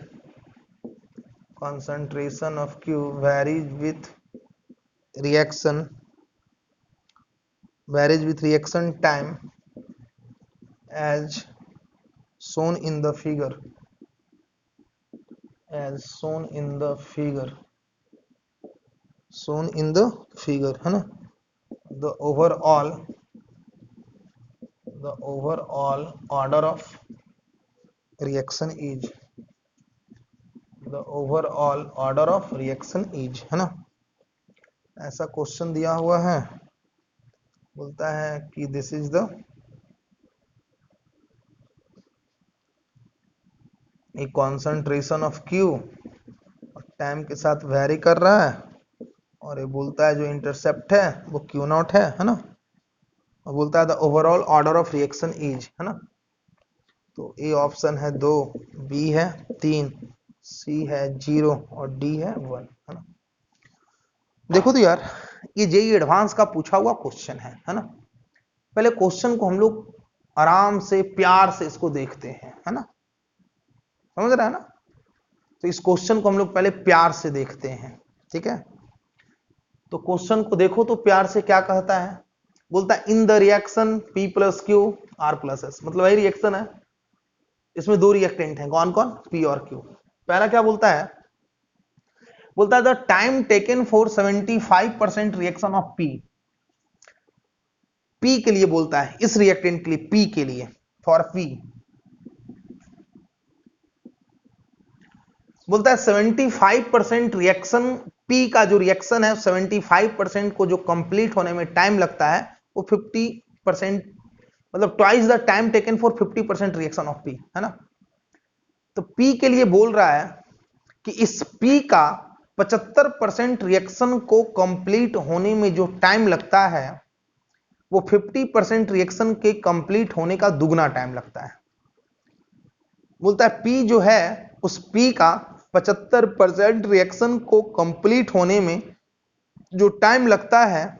concentration of Q varies with reaction time as shown in the figure, है ना। the overall order of reaction is, है ना। ऐसा question दिया हुआ है, बोलता है कि this is the concentration of Q, time के साथ वेरी कर रहा है, और ये बोलता है जो इंटरसेप्ट है वो Q नॉट है ना, और बोलता है the overall order of reaction is, है ना। तो ए ऑप्शन है 2, बी है 3, सी है 0 और डी है 1, है ना। देखो तो यार, ये JEE एडवांस का पूछा हुआ क्वेश्चन है ना। पहले क्वेश्चन को हम लोग आराम से प्यार से इसको देखते हैं, है ना, समझ रहा है ना। तो इस क्वेश्चन को हम लोग पहले प्यार से देखते हैं, ठीक है। तो क्वेश्चन को देखो तो प्यार से क्या कहता है, बोलता है in the reaction P plus Q R plus S, मतलब वही रिएक्शन है, इसमें दो रिएक्टेंट हैं, कौन कौन, P और Q। पहला क्या बोलता है, बोलता है the time taken for 75% reaction of P, P के लिए बोलता है, इस रिएक्टेंट के लिए, P के लिए, फॉर P बोलता है 75% रिएक्शन, P का जो रिएक्शन है 75% को जो कंप्लीट होने में टाइम लगता है वो 50%, मतलब twice the time taken for 50% reaction of P, है ना। तो P के लिए बोल रहा है कि इस P का 75% रिएक्शन को कंप्लीट होने में जो टाइम लगता है वो 50% रिएक्शन के कंप्लीट होने का दुगना टाइम लगता है। बोलता है P जो है, उस P का 75% रिएक्शन को कंप्लीट होने में जो टाइम लगता है,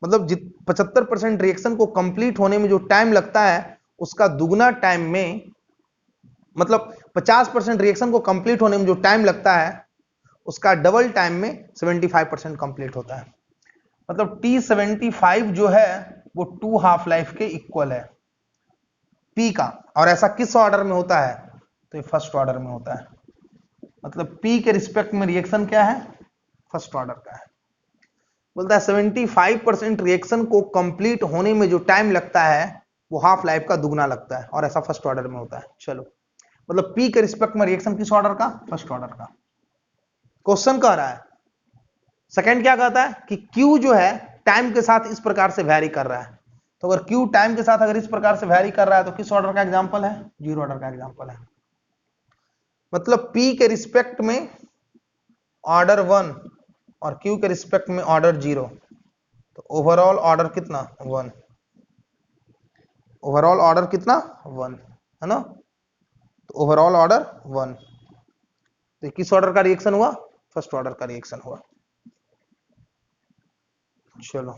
मतलब 75% रिएक्शन को कंप्लीट होने में जो टाइम लगता है उसका दुगना टाइम में, मतलब 50% रिएक्शन को कंप्लीट होने में जो टाइम लगता है उसका डबल टाइम में 75% कंप्लीट होता है। मतलब T75 जो है वो 2 हाफ लाइफ के इक्वल है P का, और ऐसा किस ऑर्डर में होता है, तो ये फर्स्ट ऑर्डर में होता है। मतलब P के रिस्पेक्ट में रिएक्शन क्या है, फर्स्ट ऑर्डर का है। बोलता है 75% रिएक्शन को कंप्लीट होने में जो टाइम लगता है वो हाफ लाइफ का दुगना लगता है, और ऐसा फर्स्ट ऑर्डर में होता है। चलो, मतलब पी के रिस्पेक्ट में रिएक्शन किस ऑर्डर का? फर्स्ट ऑर्डर का। क्वेश्चन कह रहा है सेकंड क्या कहता है कि क्यू जो है टाइम के साथ इस प्रकार से वैरी कर रहा है। तो अगर क्यू टाइम के साथ अगर इस प्रकार से वैरी कर रहा है तो किस ऑर्डर का एग्जांपल है? जीरो ऑर्डर का एग्जांपल है। मतलब पी के रिस्पेक्ट में ऑर्डर 1 और क्यू के रिस्पेक्ट में ऑर्डर 0, तो ओवरऑल ऑर्डर कितना? 1। ओवरऑल ऑर्डर कितना? 1 है ना। तो ओवरऑल ऑर्डर 1। तो किस ऑर्डर का रिएक्शन हुआ? फर्स्ट ऑर्डर का रिएक्शन हुआ। चलो,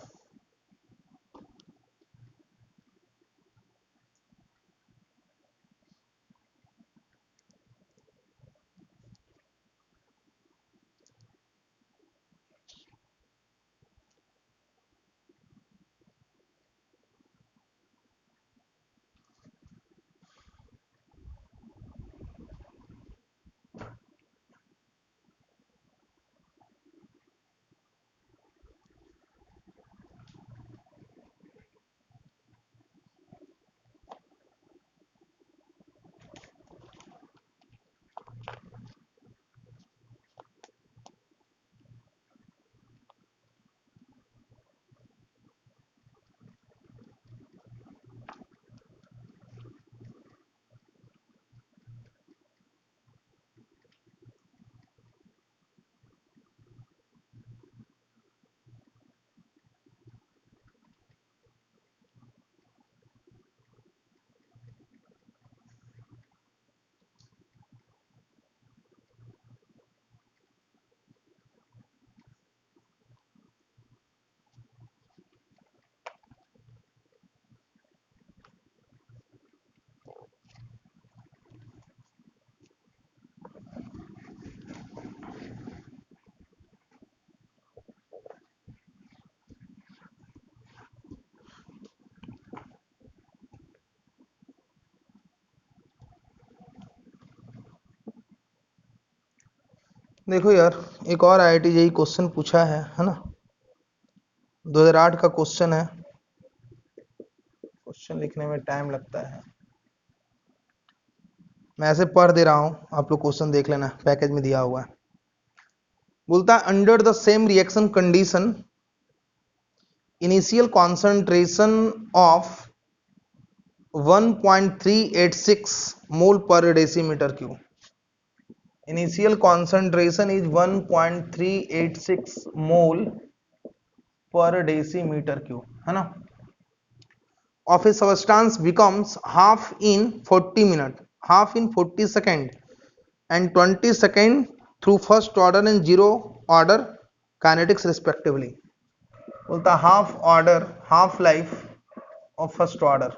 देखो यार, एक और IIT जेईई क्वेश्चन पूछा है ना। 2008 का क्वेश्चन है। क्वेश्चन लिखने में टाइम लगता है, मैं ऐसे पढ़ दे रहा हूं, आप लोग क्वेश्चन देख लेना, पैकेज में दिया हुआ है। बोलता है under the same reaction condition initial concentration of 1.386 मोल पर decimetre cube. Initial concentration is 1.386 मोल पर डेसीमीटर क्यूब, है ना। of a substance becomes half in 40 minutes, half in 40 seconds and 20 seconds through first order and zero order kinetics respectively. बोलता half order, half life of first order,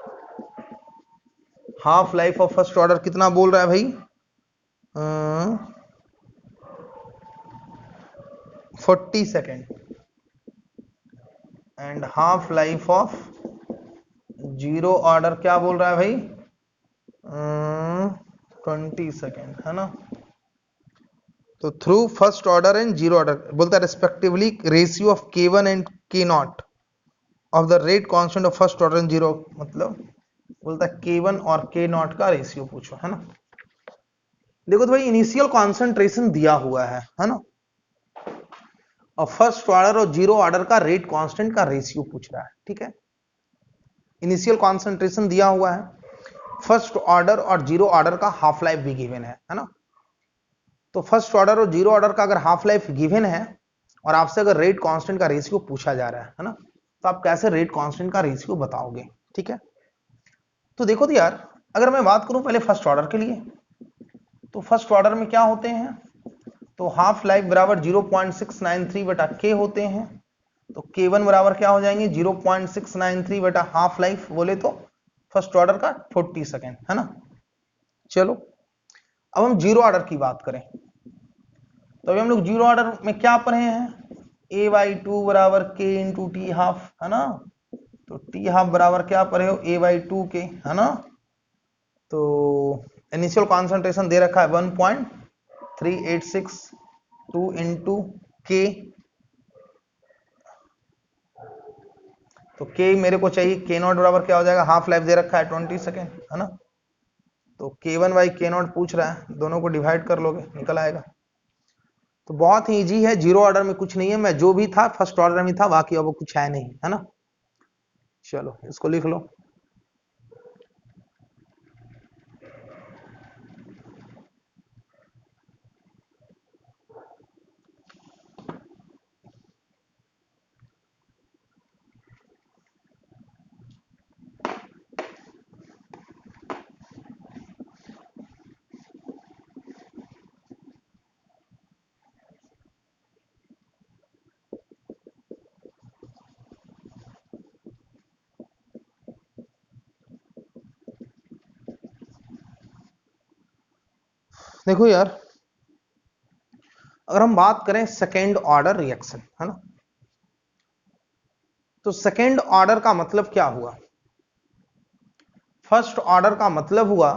half life of first order कितना बोल रहा है भाई? 40 second, and half life of zero order क्या बोल रहा है भाई? 20 सेकेंड, है ना। तो through first order and zero order बोलता है respectively ratio of K1 and K0 of the rate constant of first order and zero. मतलब बोलता है K1 और K0 का रेशियो पूछो, है ना। देखो तो भाई इनिशियल कॉन्सेंट्रेशन दिया हुआ है ना, और फर्स्ट ऑर्डर और जीरो ऑर्डर का रेट कांस्टेंट का रेशियो पूछ रहा है, ठीक है। इनिशियल कॉन्सेंट्रेशन दिया हुआ है, फर्स्ट ऑर्डर और जीरो ऑर्डर का हाफ लाइफ भी गिवन है ना। तो फर्स्ट ऑर्डर और जीरो ऑर्डर का अगर हाफ लाइफ गिवन है और आपसे अगर रेट कांस्टेंट का रेशियो पूछा जा रहा है ना, तो आप कैसे रेट कांस्टेंट का रेशियो बताओगे, ठीक है। तो देखो तो यार, अगर मैं बात करूं पहले फर्स्ट ऑर्डर के लिए, तो फर्स्ट ऑर्डर में क्या होते हैं? तो हाफ लाइफ बराबर 0.693 बटा के होते हैं। तो K1 बराबर क्या हो जाएंगे? 0.693 बटा हाफ लाइफ बोले तो फर्स्ट ऑर्डर का 40 सेकेंड, है ना। चलो, अब हम जीरो ऑर्डर की बात करें, तो अभी हम लोग जीरो ऑर्डर में क्या पढ़े हैं? A/2 बराबर K इंटू टी हाफ, है ना। तो टी हाफ बराबर क्या पढ़े हो? A/2 के, है ना। तो इनिशियल कॉन्सेंट्रेशन दे रखा है 1.3862 इंटू के, तो के मेरे को चाहिए, के नॉट बराबर क्या हो जाएगा, हाफ लाइफ दे रखा है 20 सेकेंड, है ना। तो K1 बाई के नॉट पूछ रहा है, दोनों को डिवाइड कर लोगे निकल आएगा। तो बहुत ही इजी है, जीरो ऑर्डर में कुछ नहीं है, मैं जो भी था फर्स्ट ऑर्डर में था, बाकी अब कुछ है नहीं, है ना। चलो इसको लिख लो। देखो यार, अगर हम बात करें सेकेंड ऑर्डर रिएक्शन, है ना, तो सेकेंड ऑर्डर का मतलब क्या हुआ, फर्स्ट ऑर्डर का मतलब हुआ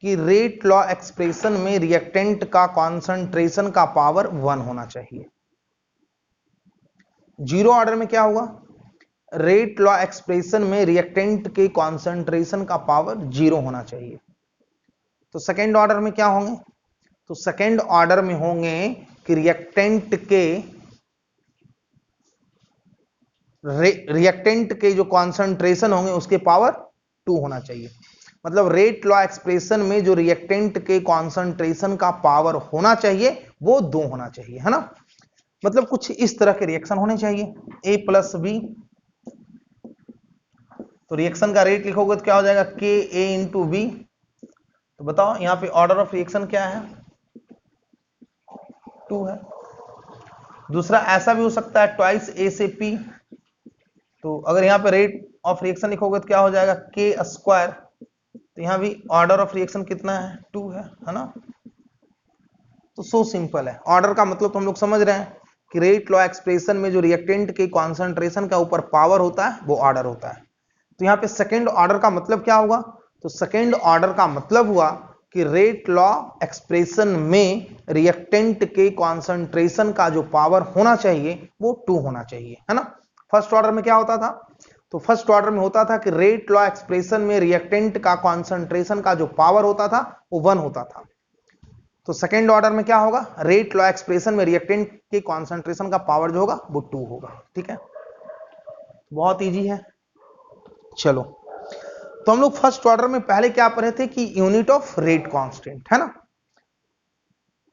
कि रेट लॉ एक्सप्रेशन में रिएक्टेंट का कॉन्सेंट्रेशन का पावर 1 होना चाहिए। जीरो ऑर्डर में क्या हुआ, रेट लॉ एक्सप्रेशन में रिएक्टेंट के कॉन्सेंट्रेशन का पावर 0 होना चाहिए। तो सेकेंड ऑर्डर में क्या होंगे, तो सेकेंड ऑर्डर में होंगे कि रिएक्टेंट के जो कॉन्सेंट्रेशन होंगे उसके पावर 2 होना चाहिए। मतलब रेट लॉ एक्सप्रेशन में जो रिएक्टेंट के कॉन्सेंट्रेशन का पावर होना चाहिए वो 2 होना चाहिए, है ना। मतलब कुछ इस तरह के रिएक्शन होने चाहिए, A प्लस बी, तो रिएक्शन का रेट लिखोगे तो क्या हो जाएगा, के ए इंटू बी। तो बताओ यहाँ पे ऑर्डर ऑफ रिएक्शन क्या है, 2 है। दूसरा ऐसा भी हो सकता है ट्वाइस ए से पी, तो अगर यहाँ पे रेट ऑफ रिएक्शन लिखोगे तो क्या हो जाएगा, के स्क्वायर। तो यहाँ भी ऑर्डर ऑफ रिएक्शन कितना है, 2 है ना। तो सो सिंपल है, ऑर्डर का मतलब तो हम लोग समझ रहे हैं कि रेट लॉ एक्सप्रेशन में जो रिएक्टेंट के कॉन्सेंट्रेशन का ऊपर पावर होता है वो ऑर्डर होता है। तो यहाँ पे सेकेंड ऑर्डर का मतलब क्या हुआ, तो सेकेंड ऑर्डर का मतलब हुआ कि रेट लॉ एक्सप्रेशन में रिएक्टेंट के कॉन्सेंट्रेशन का जो पावर होना चाहिए वो 2 होना चाहिए, है ना। फर्स्ट ऑर्डर में क्या होता था, तो फर्स्ट ऑर्डर में होता था कि रेट लॉ एक्सप्रेशन में रिएक्टेंट का कॉन्सेंट्रेशन का जो पावर होता था वो 1 होता था। तो सेकेंड ऑर्डर में क्या होगा, रेट लॉ एक्सप्रेशन में रिएक्टेंट के कॉन्सेंट्रेशन का पावर जो होगा वो 2 होगा। ठीक है, बहुत इजी है। चलो, तो हम लोग फर्स्ट ऑर्डर में पहले क्या पढ़े थे कि यूनिट ऑफ रेट कांस्टेंट, है ना।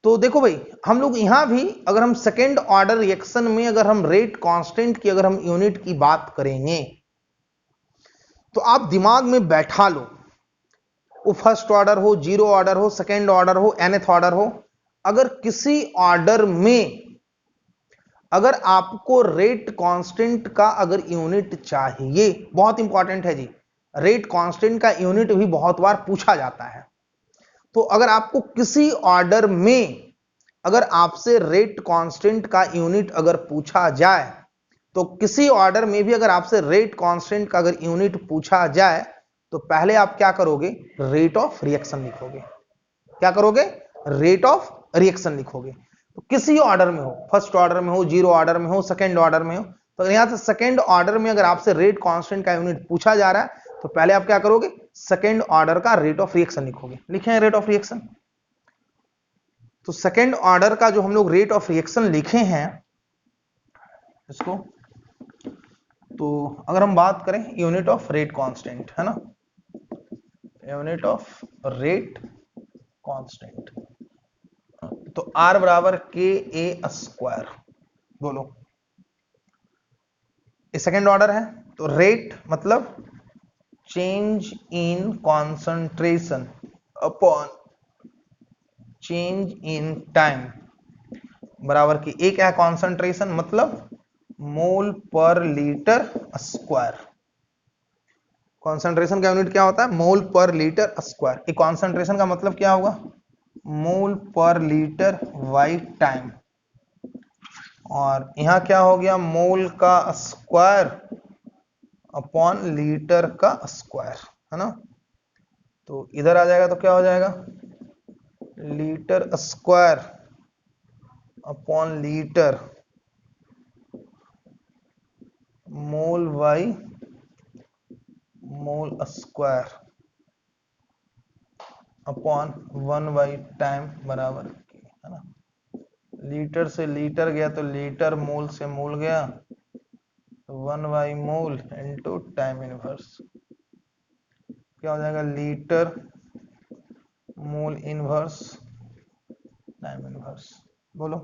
तो देखो भाई, हम लोग यहां भी अगर हम सेकेंड ऑर्डर रिएक्शन में अगर हम रेट कांस्टेंट की अगर हम यूनिट की बात करेंगे तो आप दिमाग में बैठा लो, वो फर्स्ट ऑर्डर हो, जीरो ऑर्डर हो, सेकेंड ऑर्डर हो, nth ऑर्डर हो, अगर किसी ऑर्डर में अगर आपको रेट कांस्टेंट का अगर यूनिट चाहिए, बहुत इंपॉर्टेंट है जी, रेट कांस्टेंट का यूनिट भी बहुत बार पूछा जाता है। तो अगर आपको किसी ऑर्डर में अगर आपसे रेट कांस्टेंट का यूनिट अगर पूछा जाए, तो किसी ऑर्डर में भी अगर आपसे रेट कांस्टेंट का अगर यूनिट पूछा जाए तो पहले आप क्या करोगे, रेट ऑफ रिएक्शन लिखोगे। क्या करोगे, रेट ऑफ रिएक्शन लिखोगे। तो किसी ऑर्डर में हो, फर्स्ट ऑर्डर में हो, जीरो ऑर्डर में हो, सेकेंड ऑर्डर में हो, तो अगर यहां से सेकेंड ऑर्डर में अगर आपसे रेट कांस्टेंट का यूनिट पूछा जा रहा है तो पहले आप क्या करोगे, सेकेंड ऑर्डर का रेट ऑफ रिएक्शन लिखोगे। लिखे हैं रेट ऑफ रिएक्शन, तो सेकेंड ऑर्डर का जो हम लोग रेट ऑफ रिएक्शन लिखे हैं इसको, तो अगर हम बात करें यूनिट ऑफ रेट कांस्टेंट, है ना, यूनिट ऑफ रेट कांस्टेंट, तो R बराबर के ए स्क्वायर। बोलो, ये सेकेंड ऑर्डर है, तो रेट मतलब change in concentration upon change in time बराबर की ए क्या है, कॉन्सेंट्रेशन मतलब मोल पर लीटर स्क्वायर। कॉन्सेंट्रेशन का यूनिट क्या होता है, मोल पर लीटर स्क्वायर। ये कॉन्सेंट्रेशन का मतलब क्या होगा, मोल पर लीटर बाई टाइम, और यहां क्या हो गया, मोल का स्क्वायर अपॉन लीटर का स्क्वायर, है ना। तो इधर आ जाएगा तो क्या हो जाएगा, litre square upon litre mole by mole square upon 1 by time बराबर के, है ना। लीटर से लीटर गया तो लीटर, मोल से मोल गया तो 1 by mole into time inverse. क्या हो जाएगा, litre mole inverse time inverse. बोलो,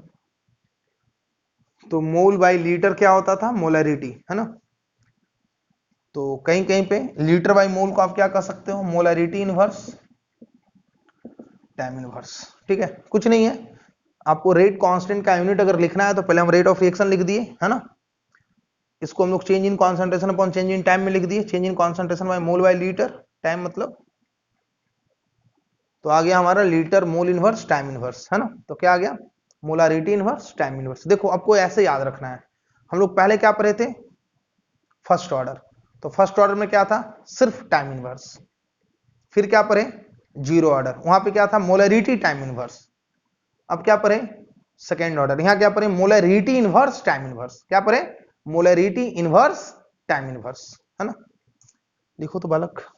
तो मोल बाई लीटर क्या होता था, मोलैरिटी, है ना। तो कहीं कहीं पे लीटर बाई मोल को आप क्या कर सकते हो, मोलैरिटी इनवर्स टाइम इनवर्स। ठीक है, कुछ नहीं है। आपको रेट कांस्टेंट का यूनिट अगर लिखना है तो पहले हम रेट ऑफ रिएक्शन लिख दिए, है ना। इसको हम लोग change in concentration upon change in time में लिख दिए, change in concentration by mole by litre, time मतलब, तो आ गया हमारा litre mole inverse time inverse, है ना। तो क्या आ गया, मोलारिटी इनवर्स टाइम इनवर्स। देखो आपको ऐसे याद रखना है, हम लोग पहले क्या पढ़े थे, फर्स्ट ऑर्डर। तो फर्स्ट ऑर्डर में क्या था, सिर्फ टाइम इनवर्स। फिर क्या पढ़े, जीरो ऑर्डर, वहां पे क्या था, मोलरिटी टाइम इनवर्स। अब क्या पढ़े, सेकेंड ऑर्डर, यहां क्या पढ़े, मोलरिटी इनवर्स टाइम इनवर्स। क्या पढ़े, मोलरिटी इनवर्स टाइम इनवर्स, है ना। लिखो तो बालक।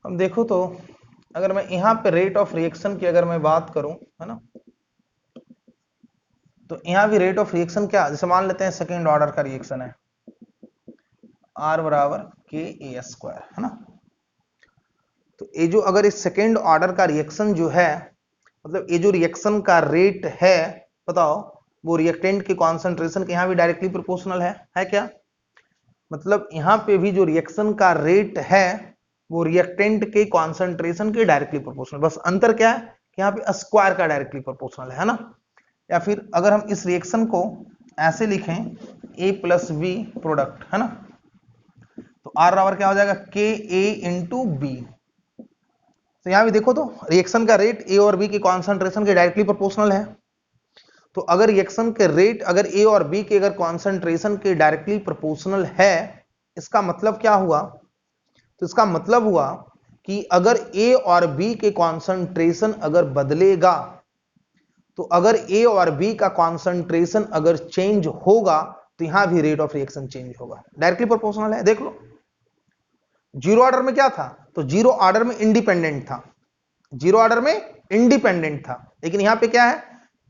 अब देखो तो अगर मैं यहां पे रेट ऑफ रिएक्शन की अगर मैं बात करूं, है ना, तो यहां भी रेट ऑफ रिएक्शन क्या, जैसे मान लेते हैं सेकेंड ऑर्डर का रिएक्शन है, आर बराबर के ए स्क्वायर, है ना। तो ये जो अगर इस सेकेंड ऑर्डर का रिएक्शन जो है, मतलब ये जो रिएक्शन का रेट है, बताओ, वो रिएक्टेंट के कॉन्सेंट्रेशन के यहां भी डायरेक्टली प्रोपोर्शनल है क्या। मतलब यहां पे भी जो रिएक्शन का रेट है वो रिएक्टेंट के कॉन्सेंट्रेशन के डायरेक्टली प्रोपोर्शनल, बस अंतर क्या है कि यहाँ पे स्क्वायर का डायरेक्टली प्रोपोर्शनल है ना। या फिर अगर हम इस रिएक्शन को ऐसे लिखें, ए प्लस बी प्रोडक्ट, है ना, तो आर बराबर क्या हो जाएगा, के ए इंटू बी। तो यहां भी देखो तो रिएक्शन का रेट ए और बी के कॉन्सेंट्रेशन के डायरेक्टली प्रोपोर्शनल है। तो अगर रिएक्शन के रेट अगर ए और बी के अगर कॉन्सेंट्रेशन के डायरेक्टली प्रोपोर्शनल है, इसका मतलब क्या हुआ, तो इसका मतलब हुआ कि अगर ए और बी के कॉन्सेंट्रेशन अगर बदलेगा, तो अगर ए और बी का कॉन्सेंट्रेशन अगर चेंज होगा तो यहां भी रेट ऑफ रिएक्शन चेंज होगा, डायरेक्टली प्रोपोर्शनल है। देख लो, जीरो ऑर्डर में क्या था, तो जीरो ऑर्डर में इंडिपेंडेंट था, जीरो ऑर्डर में इंडिपेंडेंट था, लेकिन यहां पे क्या है,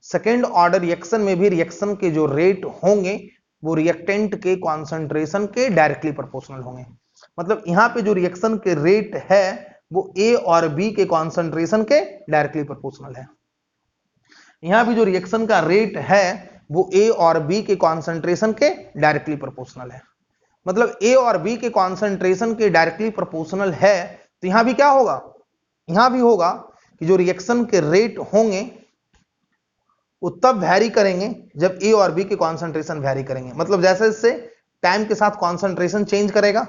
सेकेंड ऑर्डर रिएक्शन में भी रिएक्शन के जो रेट होंगे वो रिएक्टेंट के कॉन्सेंट्रेशन के डायरेक्टली प्रोपोर्शनल होंगे। मतलब यहां पे जो रिएक्शन के रेट है वो ए और बी के कॉन्सेंट्रेशन के डायरेक्टली प्रोपोर्शनल है। यहां भी जो रिएक्शन का रेट है वो ए और बी के कॉन्सेंट्रेशन के डायरेक्टली प्रोपोर्शनल है। मतलब ए और बी के कॉन्सेंट्रेशन के डायरेक्टली प्रोपोर्शनल है, तो यहां भी क्या होगा, यहां भी होगा कि जो रिएक्शन के रेट होंगे वो तब वैरी करेंगे जब ए और बी के कॉन्सेंट्रेशन वैरी करेंगे। मतलब जैसे जैसे टाइम के साथ कॉन्सेंट्रेशन चेंज करेगा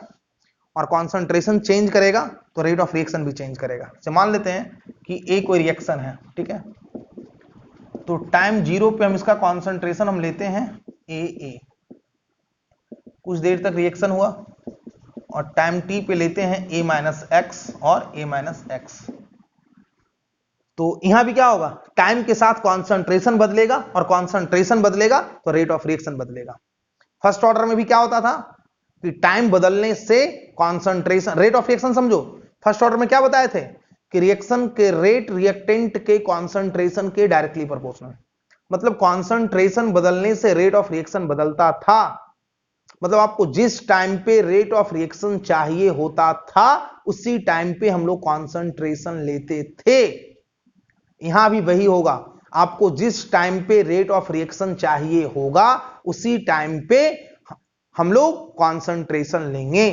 और कॉन्सेंट्रेशन चेंज करेगा तो रेट ऑफ रिएक्शन भी चेंज करेगा। तो मान लेते हैं कि ए कोई रिएक्शन है, ठीक है, तो टाइम जीरो पे हम इसका कॉन्सेंट्रेशन हम लेते हैं ए, कुछ देर तक रिएक्शन हुआ, और टाइम टी पे लेते हैं ए माइनस एक्स और ए माइनस एक्स। तो यहां भी क्या होगा, टाइम के साथ कॉन्सेंट्रेशन बदलेगा और कॉन्सेंट्रेशन बदलेगा तो रेट ऑफ रिएक्शन बदलेगा। फर्स्ट ऑर्डर में भी क्या होता था कि टाइम बदलने से कॉन्सेंट्रेशन, रेट ऑफ रिएक्शन समझो, फर्स्ट ऑर्डर में क्या बताए थे कि रिएक्शन के रेट रिएक्टेंट के कॉन्सेंट्रेशन के डायरेक्टली प्रोपोर्शनल। मतलब कॉन्सेंट्रेशन बदलने से रेट ऑफ रिएक्शन बदलता था। मतलब आपको जिस टाइम पे रेट ऑफ रिएक्शन चाहिए होता था उसी टाइम पे हम लोग कॉन्सेंट्रेशन लेते थे। यहां भी वही होगा, आपको जिस टाइम पे रेट ऑफ रिएक्शन चाहिए होगा उसी टाइम पे हम लोग कॉन्सेंट्रेशन लेंगे,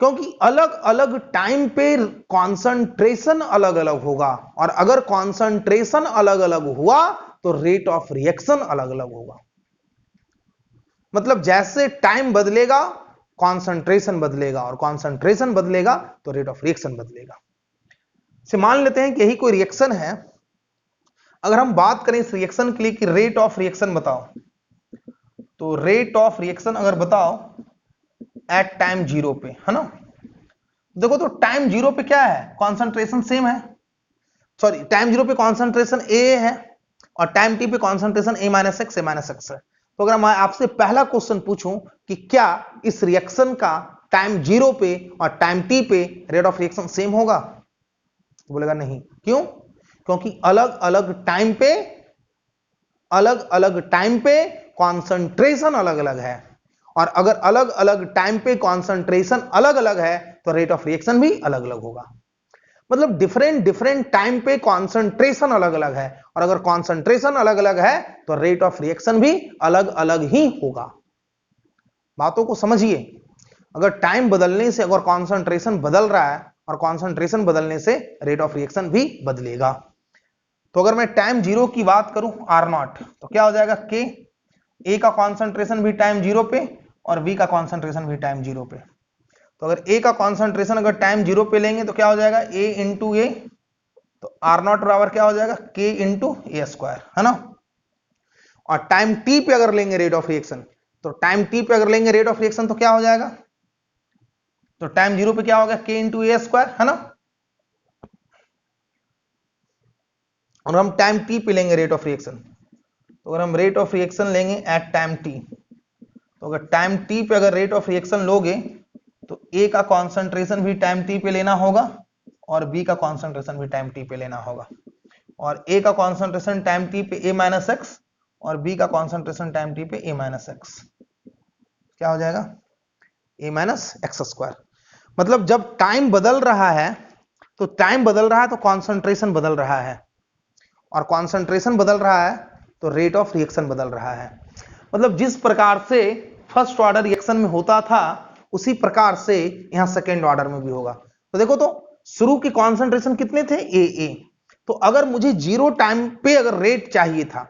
क्योंकि अलग अलग टाइम पे कॉन्सेंट्रेशन अलग अलग होगा, और अगर कॉन्सेंट्रेशन अलग अलग हुआ तो रेट ऑफ रिएक्शन अलग अलग होगा। मतलब जैसे टाइम बदलेगा कॉन्सेंट्रेशन बदलेगा, और कॉन्सेंट्रेशन बदलेगा तो रेट ऑफ रिएक्शन बदलेगा। से मान लेते हैं कि यही कोई रिएक्शन है, अगर हम बात करें इस रिएक्शन के लिए कि रेट ऑफ रिएक्शन बताओ, तो रेट ऑफ रिएक्शन अगर बताओ एट टाइम जीरो पे, है ना। देखो तो टाइम जीरो पे क्या है, कॉन्सेंट्रेशन सेम है, सॉरी टाइम जीरो पे कॉन्सेंट्रेशन ए है और टाइम टी पे कॉन्सेंट्रेशन ए माइनस एक्स है। तो अगर मैं आपसे पहला क्वेश्चन पूछूं कि क्या इस रिएक्शन का टाइम जीरो पे और टाइम टी पे रेट ऑफ रिएक्शन सेम होगा, तो बोलेगा नहीं। क्यों? क्योंकि अलग अलग टाइम पे कॉन्सेंट्रेशन अलग अलग है, और अगर अलग अलग टाइम पे कॉन्सेंट्रेशन अलग अलग है तो रेट ऑफ रिएक्शन भी अलग अलग होगा। मतलब डिफरेंट टाइम पे कॉन्सेंट्रेशन अलग अलग है, और अगर कॉन्सेंट्रेशन अलग अलग है तो रेट ऑफ रिएक्शन भी अलग अलग ही होगा। बातों को समझिए, अगर टाइम बदलने से अगर कॉन्सेंट्रेशन बदल रहा है और कॉन्सेंट्रेशन बदलने से रेट ऑफ रिएक्शन भी बदलेगा। तो अगर मैं टाइम जीरो की बात करूं आर नॉट, तो क्या हो जाएगा के, ए का कॉन्सेंट्रेशन भी टाइम जीरो पे और बी का कॉन्सेंट्रेशन भी टाइम जीरो पे। तो अगर ए का कॉन्सेंट्रेशन अगर टाइम जीरो पे लेंगे तो क्या हो जाएगा ए इंटू ए, तो आर नॉट बराबर क्या हो जाएगा के इंटू ए स्क्वायर, है ना। और टाइम टी पे अगर लेंगे रेट ऑफ रिएक्शन, तो टाइम टी पे अगर लेंगे रेट ऑफ रिएक्शन तो क्या हो जाएगा, तो टाइम जीरो पे क्या हो गया के इंटू ए स्क्वायर, है ना। और हम टाइम टी पे लेंगे रेट ऑफ रिएक्शन, तो अगर हम रेट ऑफ रिएक्शन लेंगे एट टाइम टी, तो अगर टाइम टी पे अगर रेट ऑफ रिएक्शन लोगे तो ए का कॉन्सेंट्रेशन भी टाइम टी पे लेना होगा और बी का कॉन्सेंट्रेशन भी टाइम टी पे लेना होगा, और ए का कॉन्सेंट्रेशन टाइम टी पे ए माइनस एक्स और बी का कॉन्सेंट्रेशन टाइम टी पे ए माइनस एक्स, क्या हो जाएगा ए माइनस एक्स स्क्वायर। मतलब जब टाइम बदल रहा है तो टाइम बदल रहा है तो कॉन्सेंट्रेशन बदल रहा है, और कॉन्सेंट्रेशन बदल रहा है तो रेट ऑफ रिएक्शन बदल रहा है। मतलब जिस प्रकार से फर्स्ट ऑर्डर रिएक्शन में होता था उसी प्रकार से यहां सेकेंड ऑर्डर में भी होगा। तो देखो तो शुरू के कॉन्सेंट्रेशन कितने थे ए, तो अगर मुझे जीरो टाइम पे अगर रेट चाहिए था,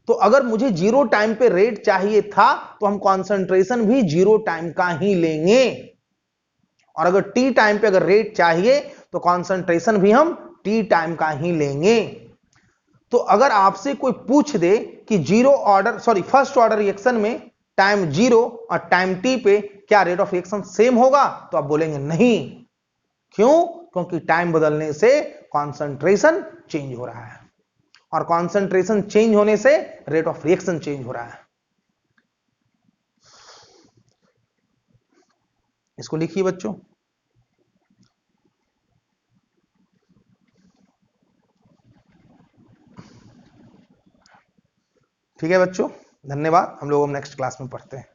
तो अगर मुझे जीरो टाइम पे रेट चाहिए था तो हम कॉन्सेंट्रेशन भी जीरो टाइम का ही लेंगे, और अगर टी टाइम पे अगर रेट चाहिए तो कॉन्सेंट्रेशन भी हम टी टाइम का ही लेंगे। तो अगर आपसे कोई पूछ दे कि फर्स्ट ऑर्डर रिएक्शन में टाइम जीरो और टाइम टी पे क्या रेट ऑफ रिएक्शन सेम होगा, तो आप बोलेंगे नहीं। क्यों? क्योंकि टाइम बदलने से कॉन्सेंट्रेशन चेंज हो रहा है, और कॉन्सेंट्रेशन चेंज होने से रेट ऑफ रिएक्शन चेंज हो रहा है। इसको लिखिए बच्चों। ठीक है बच्चों, धन्यवाद। हम लोग नेक्स्ट क्लास में पढ़ते हैं।